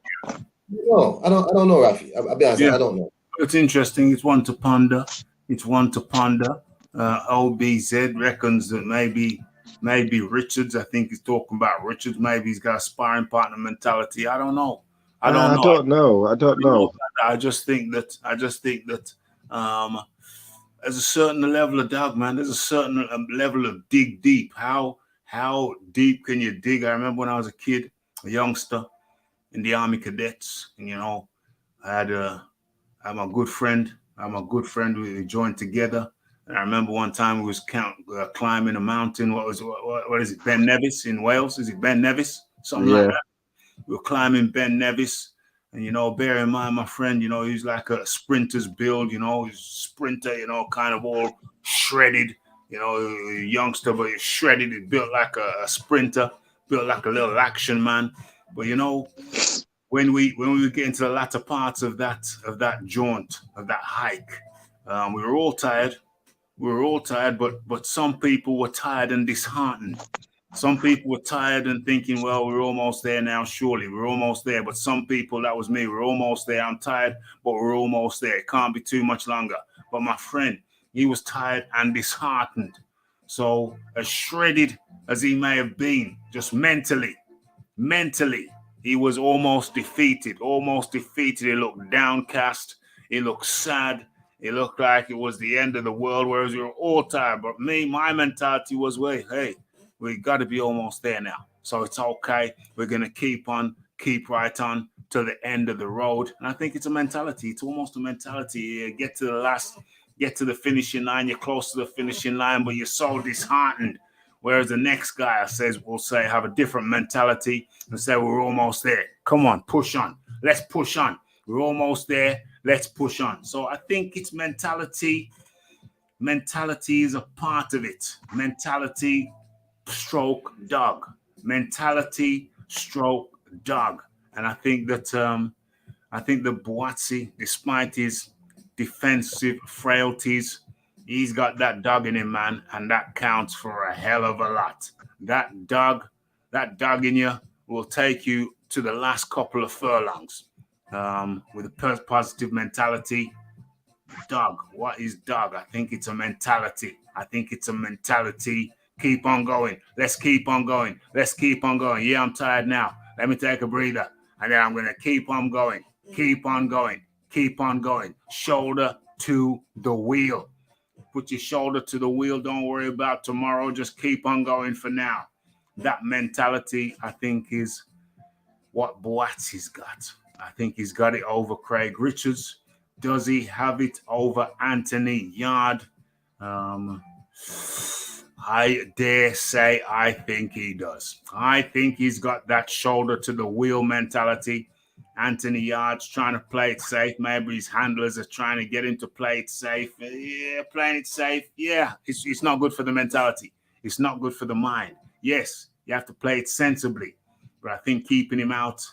no, I don't know, Rafi. I'll be honest, I don't know. It's interesting. It's one to ponder. OBZ reckons that maybe Richards. I think he's talking about Richards. Maybe he's got a sparring partner mentality. I don't know. I don't know. I just think that there's a certain level of dog, man. There's a certain level of dig deep. How deep can you dig? I remember when I was a kid, a youngster in the Army Cadets, and I had my good friend. We joined together. And I remember one time we was climbing a mountain. What is it? Ben Nevis in Wales? Is it Ben Nevis? Something like that. We were climbing Ben Nevis, and bear in mind, my friend, he's like a sprinter's build. He's a sprinter, kind of all shredded. A youngster, but he's shredded. He's built like a sprinter, built like a little action man. But when we get into the latter parts of that jaunt, of that hike, we were all tired. But some people were tired and disheartened. Some people were tired and thinking, well, we're almost there now, surely. We're almost there. But some people, that was me, we're almost there. I'm tired, but we're almost there. It can't be too much longer. But my friend, he was tired and disheartened. So as shredded as he may have been, just mentally, he was almost defeated. He looked downcast. He looked sad. It looked like it was the end of the world, whereas we were all tired. But my mentality was, hey, we got to be almost there now. So it's okay. We're going to keep right on to the end of the road. And I think it's a mentality. It's almost a mentality. You get to the finishing line. You're close to the finishing line, but you're so disheartened. Whereas the next guy will say, have a different mentality and say, we're almost there. Come on, push on. Let's push on. We're almost there. Let's push on. So I think it's mentality. Mentality is a part of it. Mentality stroke dog. Mentality stroke dog. And I think that Buatsi, despite his defensive frailties, he's got that dog in him, man, and that counts for a hell of a lot. That dog in you will take you to the last couple of furlongs. With a positive mentality. Dog, what is dog? I think it's a mentality. Keep on going. Let's keep on going. Yeah, I'm tired now. Let me take a breather. And then I'm going to keep on going. Shoulder to the wheel. Put your shoulder to the wheel. Don't worry about tomorrow. Just keep on going for now. That mentality, I think, is what Buatsi's got. I think he's got it over Craig Richards. Does he have it over Anthony Yard? I dare say I think he does. I think he's got that shoulder to the wheel mentality. Anthony Yard's trying to play it safe. Maybe his handlers are trying to get him to play it safe. Yeah, playing it safe. Yeah, it's not good for the mentality. It's not good for the mind. Yes, you have to play it sensibly. But I think keeping him out,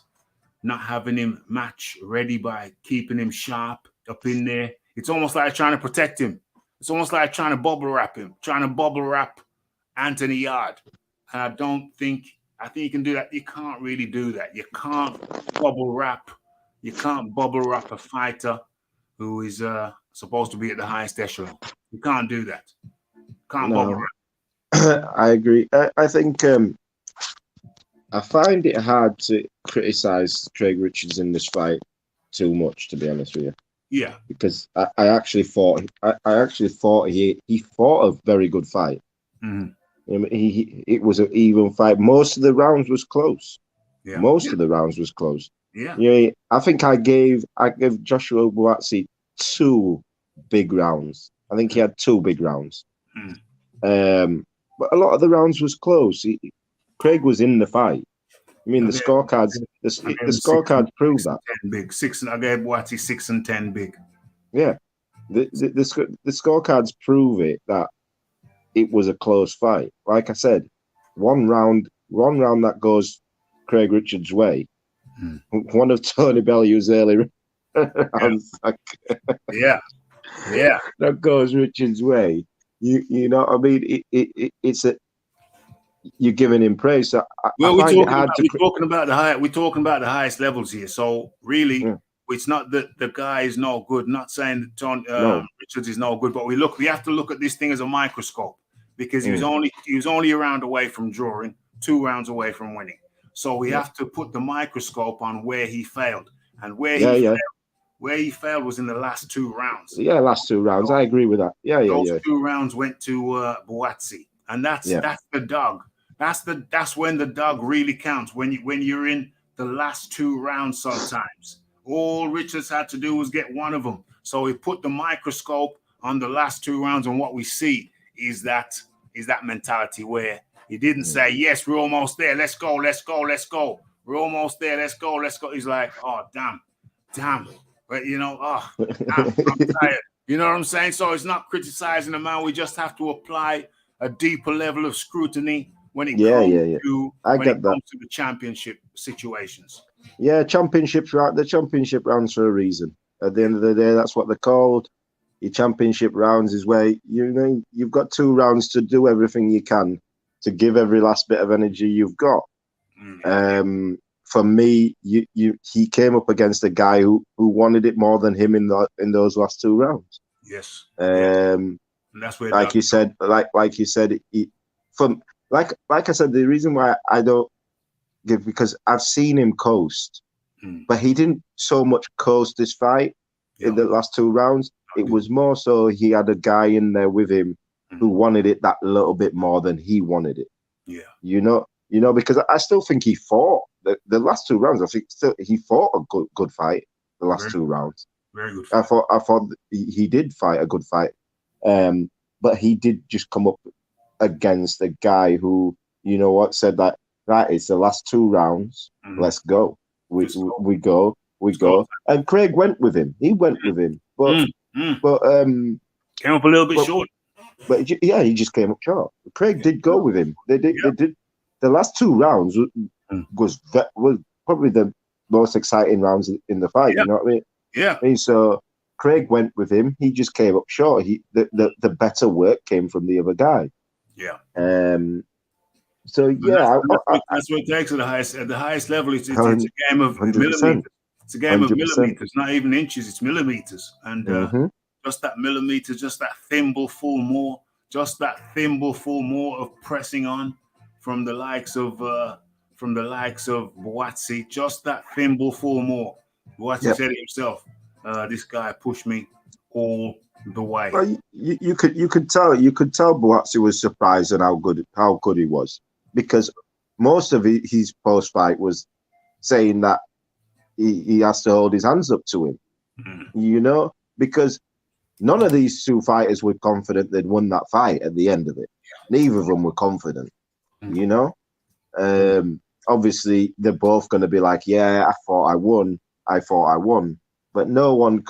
not having him match ready by keeping him sharp up in there, it's almost like trying to protect him. It's almost like trying to bubble wrap him, trying to bubble wrap Anthony Yard. And I think you can do that. You can't really do that. You can't bubble wrap. You can't bubble wrap a fighter who is supposed to be at the highest echelon. You can't do that. Can't bubble wrap. I agree. I think I find it hard to criticize Craig Richards in this fight too much, to be honest with you. Yeah, because I actually thought he fought a very good fight. Mm-hmm. It was an even fight. Most of the rounds was close. Yeah. Most of the rounds was close. Yeah. Yeah. I think I gave Joshua Buatsi 2 big rounds. I think he had 2 big rounds. But a lot of the rounds was close. Craig was in the fight. I mean, the scorecards prove that. 10 big. I gave Buatsi 6 and 10 big. Yeah, the scorecards prove it that it was a close fight. Like I said, one round that goes Craig Richards' way. One of Tony Bellew's early rounds. Yeah. That goes Richards' way. You know what I mean? It's a. You're giving him praise. So we're talking about the highest levels here. So really, it's not that the guy is no good. Not saying that Richards is no good, but we have to look at this thing as a microscope because he was only a round away from drawing, 2 rounds away from winning. So we have to put the microscope on where he failed, and where he failed was in the last 2 rounds. Yeah, last 2 rounds. So I agree with that. Those 2 rounds went to Buatsi, and that's the dog. That's when the dog really counts. When you're in the last 2 rounds, sometimes all Richards had to do was get one of them. So we put the microscope on the last 2 rounds, and what we see is that mentality where he didn't say, "Yes, we're almost there. Let's go. We're almost there. Let's go." He's like, "Oh, damn, but damn, I'm tired." You know what I'm saying? So it's not criticizing the man. We just have to apply a deeper level of scrutiny when it comes to the championship situations. Yeah, championships, right? The championship rounds for a reason. At the end of the day, that's what they're called. Your championship rounds is where you've got 2 rounds to do everything you can to give every last bit of energy you've got. For me, he came up against a guy who wanted it more than him in those last 2 rounds. Yes. And that's where, like you said, like I said, the reason why I don't give, because I've seen him coast, but he didn't so much coast this fight in the last 2 rounds. It was more so he had a guy in there with him who wanted it that little bit more than he wanted it. Yeah. You know, because I still think he fought the last 2 rounds. I think still he fought a good fight the last 2 rounds. Very good fight. I thought he did fight a good fight. But he did just come up against a guy who, said that, right, it's the last 2 rounds. Let's go. We go. And Craig went with him. He went with him. But came up a little bit short. But he just came up short. Craig did go with him. They did. The last 2 rounds was probably the most exciting rounds in the fight. You know what I mean? Yeah. And so Craig went with him. He just came up short. The better work came from the other guy. Yeah. So yeah, that's what it takes at the highest level. It's a game of 100%. Millimeters. It's a game 100%. Of millimeters, not even inches. It's millimeters, and just that millimeter, just that thimbleful more, of pressing on from the likes of Buatsi, just that thimbleful more. Buatsi said it himself. This guy pushed me all the way. Well, you could tell Buatsi was surprised at how good he was, because most of his post fight was saying that he has to hold his hands up to him, because None of these two fighters were confident they'd won that fight at the end of it. Neither of them were confident, you know? Obviously, they're both going to be like, yeah, I thought I won. But none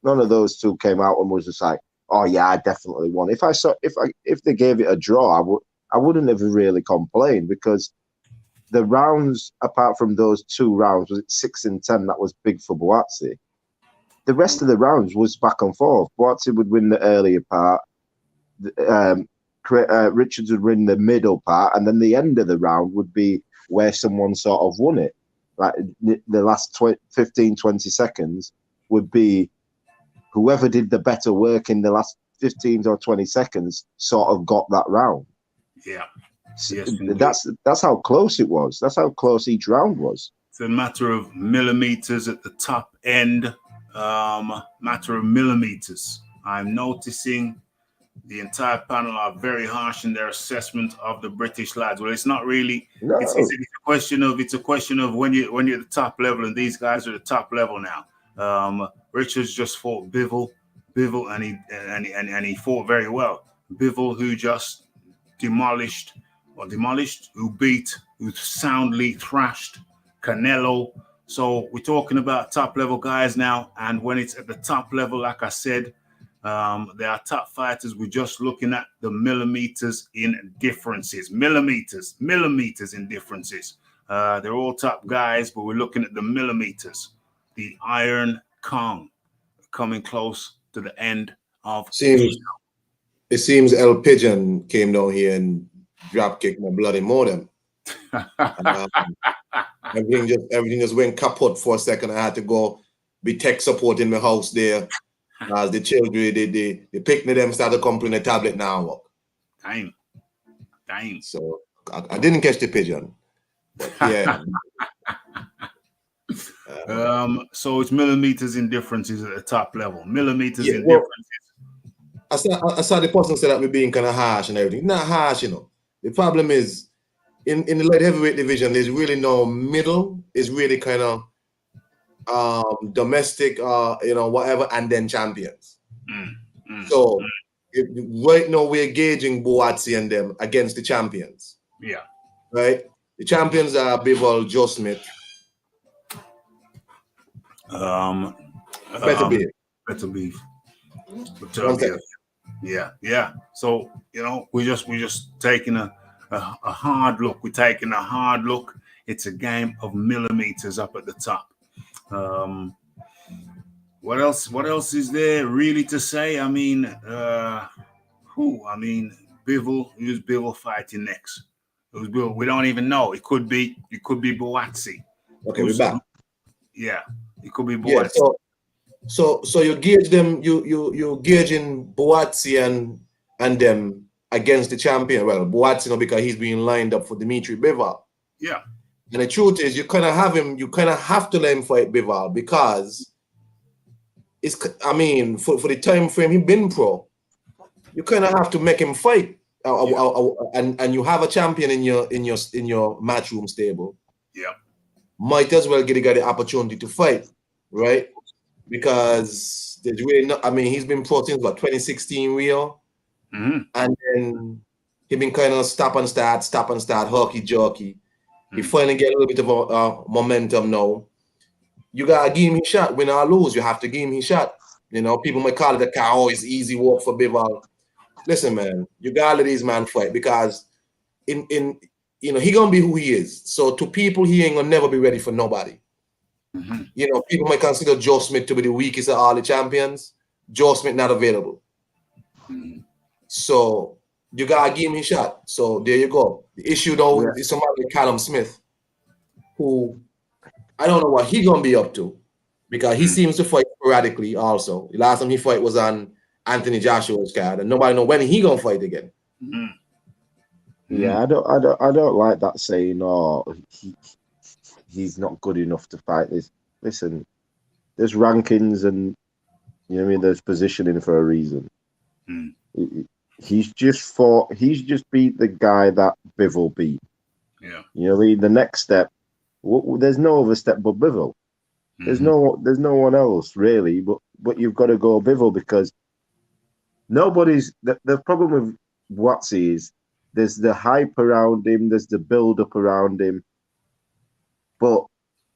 of those two came out and was just like, oh yeah, I definitely won. If they gave it a draw, I wouldn't have really complained, because the rounds, apart from those 2 rounds, was it 6 and 10? That was big for Buatsi. The rest of the rounds was back and forth. Buatsi would win the earlier part. Richards would win the middle part, and then the end of the round would be where someone sort of won it. Like the last 15, 20 seconds would be whoever did the better work in the last 15 or 20 seconds sort of got that round. Yeah. So Yes, that's how close it was. That's how close each round was. It's a matter of millimeters at the top end. Matter of millimeters. I'm noticing the entire panel are very harsh in their assessment of the British lads. Well, it's not really. No. It's a question of when you're at the top level, and these guys are at the top level now. Richards just fought Bivol, and he fought very well. Bivol, who just who soundly thrashed Canelo. So we're talking about top level guys now, and when it's at the top level, like I said, they are top fighters. We're just looking at the millimeters in differences. Millimeters in differences. They're all top guys, but we're looking at the millimeters. The Iron Kong coming close to the end of It seems El Pigeon came down here and drop kicked my bloody modem. Everything just went kaput for a second. I had to go be tech support in my house there. As the children, the picnic them started coming the tablet now. Damn. So I didn't catch the pigeon. But yeah. So it's millimeters in differences at the top level. Millimeters in differences. I saw the person say that we're being kind of harsh and everything. Not harsh, you know. The problem is in the light heavyweight division, there's really no middle. It's really kind of domestic, whatever, and then champions. So right now we're gauging Buatsi and them against the champions. Yeah. Right? The champions are Bivol, Joe Smith. Better beef. Yeah. So, we're just taking a hard look. We're taking a hard look. It's a game of millimeters up at the top. What else is there really to say? I mean, Bivol, who's Bivol fighting next? Who's Bivol? We don't even know. It could be Buatsi. Okay, we're back. Yeah, it could be Buatsi. Yeah, so you gauge them, you gauging Buatsi and them against the champion. Well, Buatsi, because he's being lined up for Dimitri Bivol. Yeah. And the truth is, you kind of have to let him fight Bivol, because for the time frame he been pro, you kind of have to make him fight. And you have a champion in your matchroom stable. Yeah. Might as well get the guy the opportunity to fight, right? Because there's really not. I mean, he's been pro since 2016 Rio, and then he been kind of stop and start, hockey jockey. He finally get a little bit of momentum now. You gotta give him his shot. Win or lose, you have to give him his shot. People might call it a cow. Oh, it's easy work for Bivol. Listen, man, you gotta let these man fight, because he gonna be who he is. So to people, he ain't gonna never be ready for nobody. People might consider Joe Smith to be the weakest of all the champions. Joe Smith not available. So you gotta give him his shot. So there you go. The issue though is somebody like Callum Smith, who I don't know what he gonna be up to, because he seems to fight sporadically also. The last time he fight was on Anthony Joshua's card, and nobody know when he gonna fight again. Yeah, I don't like that saying, he's not good enough to fight this. Listen, there's rankings and there's positioning for a reason. He's just beat the guy that Bivol beat. Yeah. The next step, there's no other step but Bivol. There's no one else really, but you've got to go Bivol, because nobody's the problem with Buatsi is there's the hype around him, there's the build up around him, but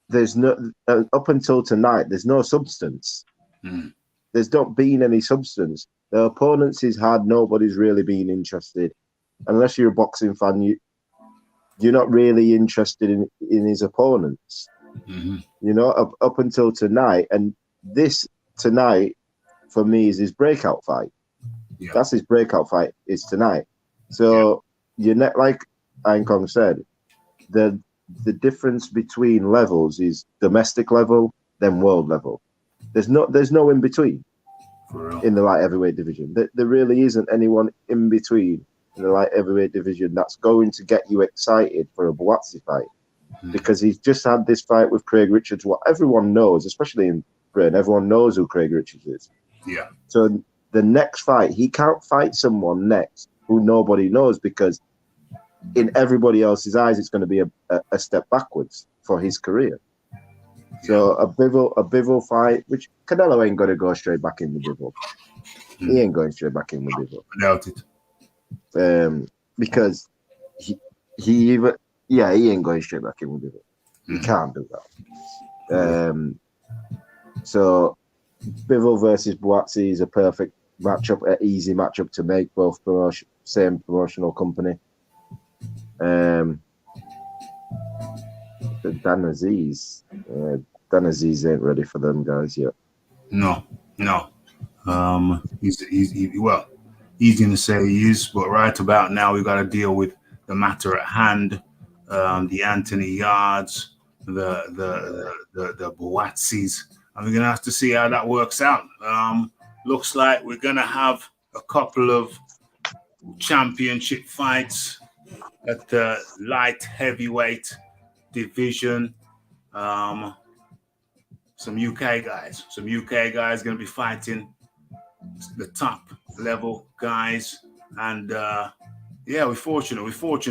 there's no up until tonight. There's no substance. Mm. There's not been any substance. The opponents he's had, nobody's really been interested, unless you're a boxing fan. You're not really interested in his opponents. Mm-hmm. You know, up until tonight, and this tonight for me is his breakout fight. Yeah. That's his breakout fight is tonight. So you're not like Ainkong said, the difference between levels is domestic level, then world level. There's no in between in the light heavyweight division. There really isn't anyone in between in the light heavyweight division that's going to get you excited for a Buatsi fight, because he's just had this fight with Craig Richards, what everyone knows, especially in Britain, everyone knows who Craig Richards is. Yeah. So the next fight, he can't fight someone next who nobody knows, because in everybody else's eyes, it's going to be a step backwards for his career. So a Bivol fight, which Canelo ain't going to go straight back in the Bivol. He ain't going straight back in the Bivol. I doubt it. Because he ain't going straight back in the Bivol. He can't do that. So Bivol versus Buatsi is a perfect matchup, an easy matchup to make, both same promotional company. Dan Aziz ain't ready for them guys yet. No. He's easy to say he is, but right about now we've got to deal with the matter at hand. The Anthony Yards, the Buatsis, and we're gonna have to see how that works out. Looks like we're gonna have a couple of championship fights at the light heavyweight division. Some UK guys going to be fighting the top level guys, and we're fortunate.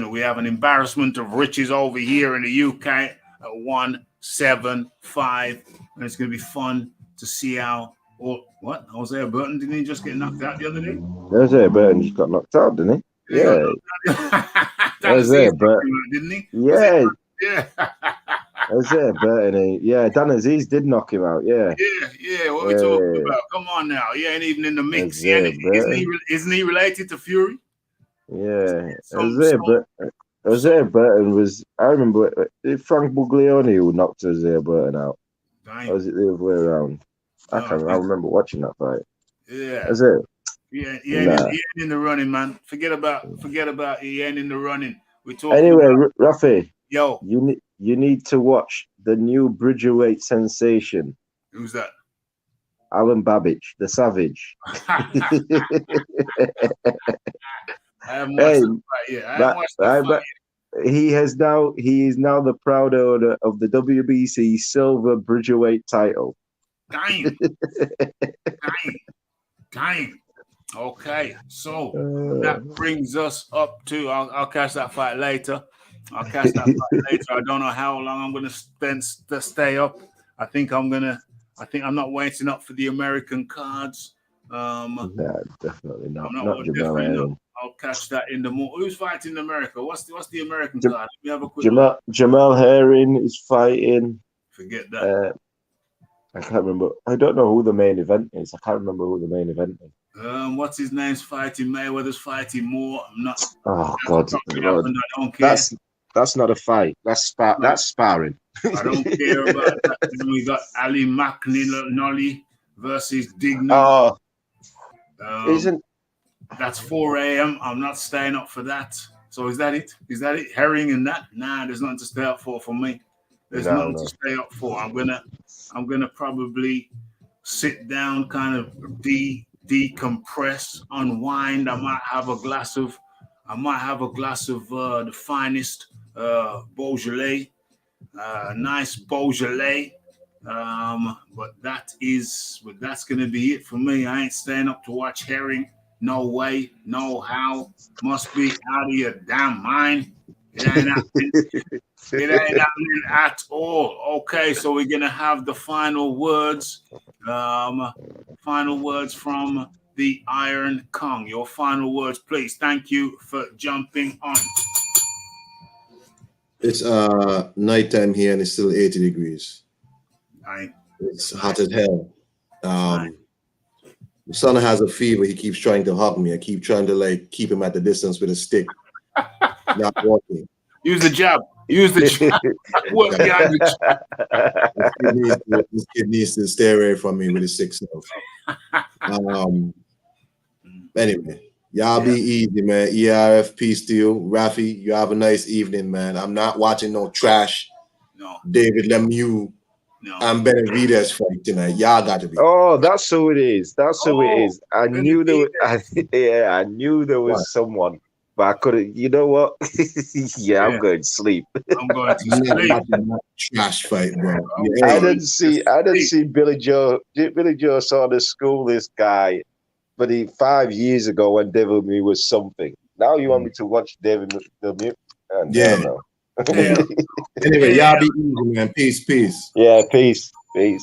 We have an embarrassment of riches over here in the UK at 175, and it's going to be fun to see how. What? Hosea Burton, didn't he just get knocked out the other day? Hosea Burton just got knocked out, didn't he? Yeah. Hosea Burton, didn't he? Yeah. Hosea Burton, yeah. Dan Aziz did knock him out, yeah. Yeah. What are we talking about? Come on now. He ain't even in the mix. Isn't he related to Fury? Yeah. Hosea Burton was, I remember Frank Buglioni who knocked Hosea Burton out. Dang. Or was it the other way around? I remember watching that fight. Yeah. That's it. He ain't in the running, man. Forget about he ain't in the running. We're talking anyway, Rafi. Yo. You need to watch the new Bridgerweight sensation. Who's that? Alan Babbage, the Savage. I haven't watched the fight yet. He is now the proud owner of the WBC Silver Bridgerweight title. Dying. Okay, so that brings us up to. I'll catch that fight later. I don't know how long I'm going to stay up. I think I'm not waiting up for the American cards. No, definitely not. Definitely not. I'll catch that in the morning. Who's fighting in America? What's the American card? Let me have a quick look. Jamal Herring is fighting. Forget that. I can't remember. I don't know who the main event is. I can't remember who the main event is. What's his name's fighting? Mayweather's fighting more. I'm not. Oh God! I don't care. That's not a fight. That's sparring. I don't care about that. Then we got Ali McNally versus Dignan. Oh, that's 4 a.m. I'm not staying up for that. So is that it? Herring and that? Nah, there's nothing to stay up for me. There's nothing to stay up for. I'm gonna probably sit down, kind of decompress, unwind. I might have a glass of the finest Beaujolais, nice Beaujolais. But that's gonna be it for me. I ain't staying up to watch Herring. No way, no how. Must be out of your damn mind. It ain't happening. It ain't happening at all. Okay, so we're gonna have the final words. Final words from the Iron Kong. Your final words, please. Thank you for jumping on. It's nighttime here and it's still 80 degrees. It's hot as hell. The son has a fever. He keeps trying to hug me. I keep trying to like keep him at the distance with a stick. Not working. Use the jab. Use the jab. Work behind this kid needs to stay away from me with his sick self. Anyway, y'all be easy, man. ERF, peace to you. Rafi, you have a nice evening, man. I'm not watching no trash. No. David Lemieux. No. And Benavidez fight tonight. Y'all got to be. Oh, that's who it is. That's who it is. I knew there was, I knew there was someone, but I couldn't. You know what? I'm going to sleep. I'm going to sleep. Trash fight, bro. I didn't see Billy Joe. Billy Joe saw the school this guy, but 5 years ago when David Lemieux was something. Now you want me to watch David Lemieux? No. Anyway, y'all be easy, man. Peace. Yeah, peace. That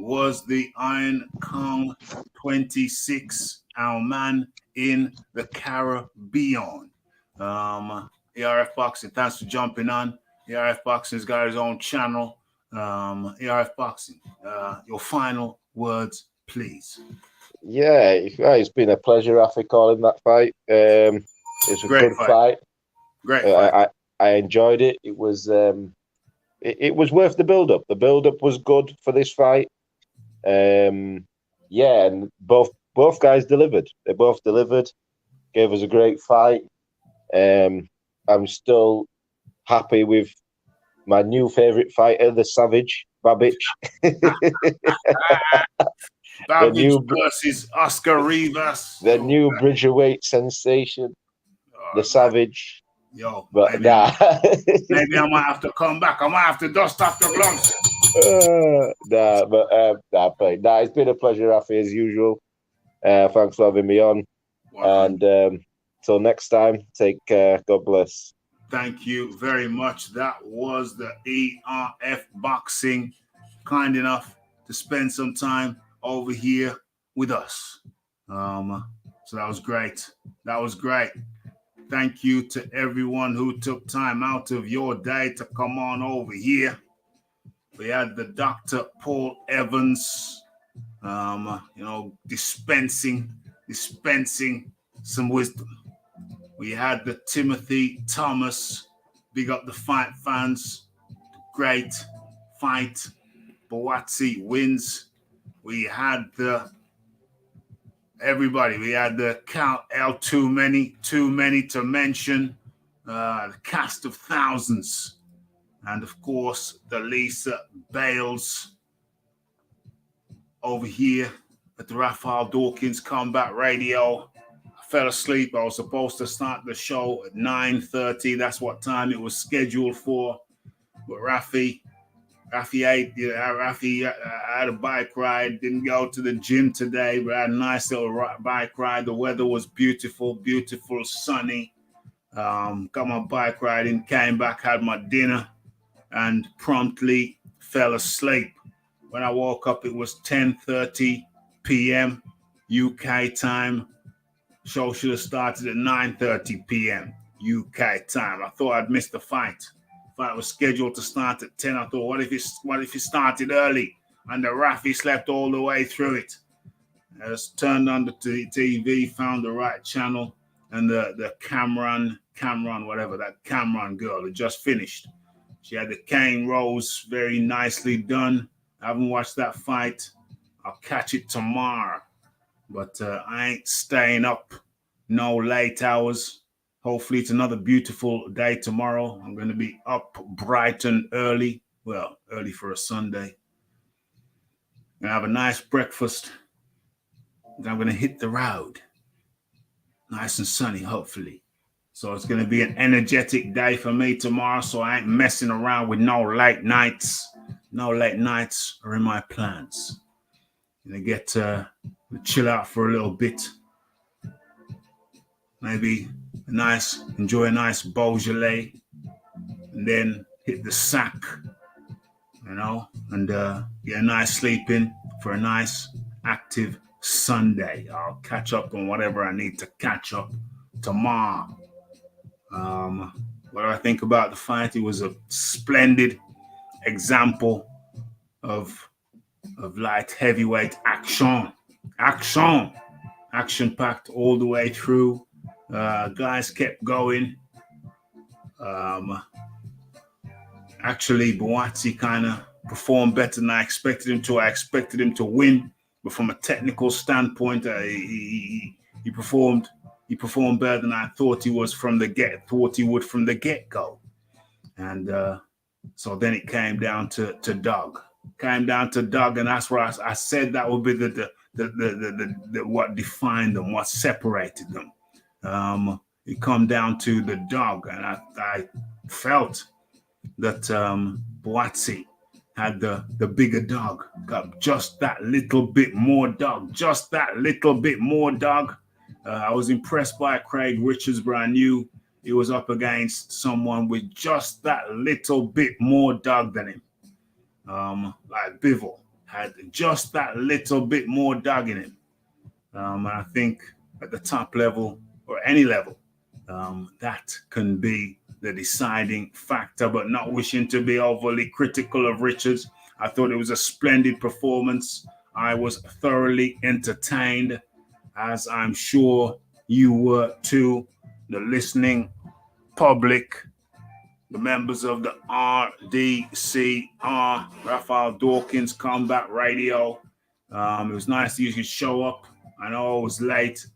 was the Iron Kong 26, our man in the Caribbean. ERF Boxing, thanks for jumping on. ERF Boxing's got his own channel. ERF Boxing, your final words, please. Yeah, it's been a pleasure, Rafi, calling that fight. It's a good fight. Great fight. I enjoyed it. It was it was worth the build-up. The build-up was good for this fight. And both guys delivered. They both delivered. Gave us a great fight. I'm still happy with my new favorite fighter, the Savage, Babic. Babic versus Oscar Rivas. The new Bridgerweight sensation, the Savage. Yo, but maybe I might have to come back. I might have to dust off the gloves. It's been a pleasure, Rafi, as usual. Thanks for having me on. Wow. And till next time, take care. God bless. Thank you very much. That was the ERF Boxing, kind enough to spend some time over here with us. So that was great. Thank you to everyone who took time out of your day to come on over here. We had the Dr. Paul Evans, dispensing some wisdom. We had the Timothy Thomas, big up the fight fans, great fight. Buatsi wins. We had everybody. We had the Count L, too many to mention, the cast of thousands, and of course the Lisa Bales over here at the Raphael Dawkins Combat Radio. I fell asleep. I was supposed to start the show at 9:30. That's what time it was scheduled for. But Rafi had a bike ride, didn't go to the gym today, but had a nice little bike ride. The weather was beautiful, sunny. Got my bike ride in, came back, had my dinner, and promptly fell asleep. When I woke up, it was 10:30 p.m. UK time. Show should have started at 9:30 p.m. UK time. I thought I'd missed the fight. Fight was scheduled to start at 10. I thought, what if it started early? And the Rafi slept all the way through it. I just turned on the TV, found the right channel, and the Cameron girl had just finished. She had the cane rolls very nicely done. I haven't watched that fight. I'll catch it tomorrow. But I ain't staying up no late hours. Hopefully it's another beautiful day tomorrow. I'm going to be up bright and early. Well, early for a Sunday. I'm going to have a nice breakfast. Then I'm going to hit the road. Nice and sunny, hopefully. So it's going to be an energetic day for me tomorrow. So I ain't messing around with no late nights. No late nights are in my plans. I'm going to get to chill out for a little bit. Maybe enjoy a nice Beaujolais, and then hit the sack, and get a nice sleep in for a nice active Sunday. I'll catch up on whatever I need to catch up tomorrow. What do I think about the fight? It was a splendid example of light heavyweight action packed all the way through. Guys kept going. Actually, Buatsi kind of performed better than I expected him to. I expected him to win, but from a technical standpoint, he performed better than I thought he would from the get-go. And so then it came down to Doug. And that's where I said that would be the what defined them, what separated them. It come down to the dog, and I felt that Buatsi had the bigger dog, got just that little bit more dog. I was impressed by Craigrichards, but I knew he was up against someone with just that little bit more dog than him. Like Bivol had just that little bit more dog in him. And I think at the top level or any level, that can be the deciding factor, but not wishing to be overly critical of Richards. I thought it was a splendid performance. I was thoroughly entertained, as I'm sure you were too, the listening public, the members of the RDCR, Raphael Dawkins Combat Radio. It was nice that you could show up. I know it was late,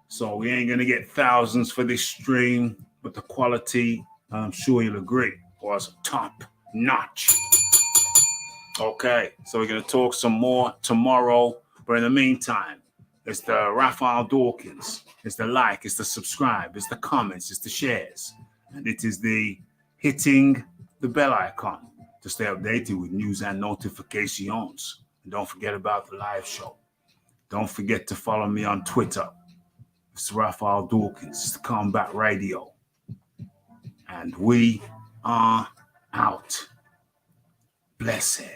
so we ain't going to get thousands for this stream, but the quality, I'm sure you'll agree, was top notch. Okay, so we're going to talk some more tomorrow, but in the meantime, it's the Raphael Dawkins, it's the like, it's the subscribe, it's the comments, it's the shares, and it is the hitting the bell icon to stay updated with news and notifications. And don't forget about the live show. Don't forget to follow me on Twitter. It's Raphael Dawkins, it's the Combat Radio. And we are out. Blessed.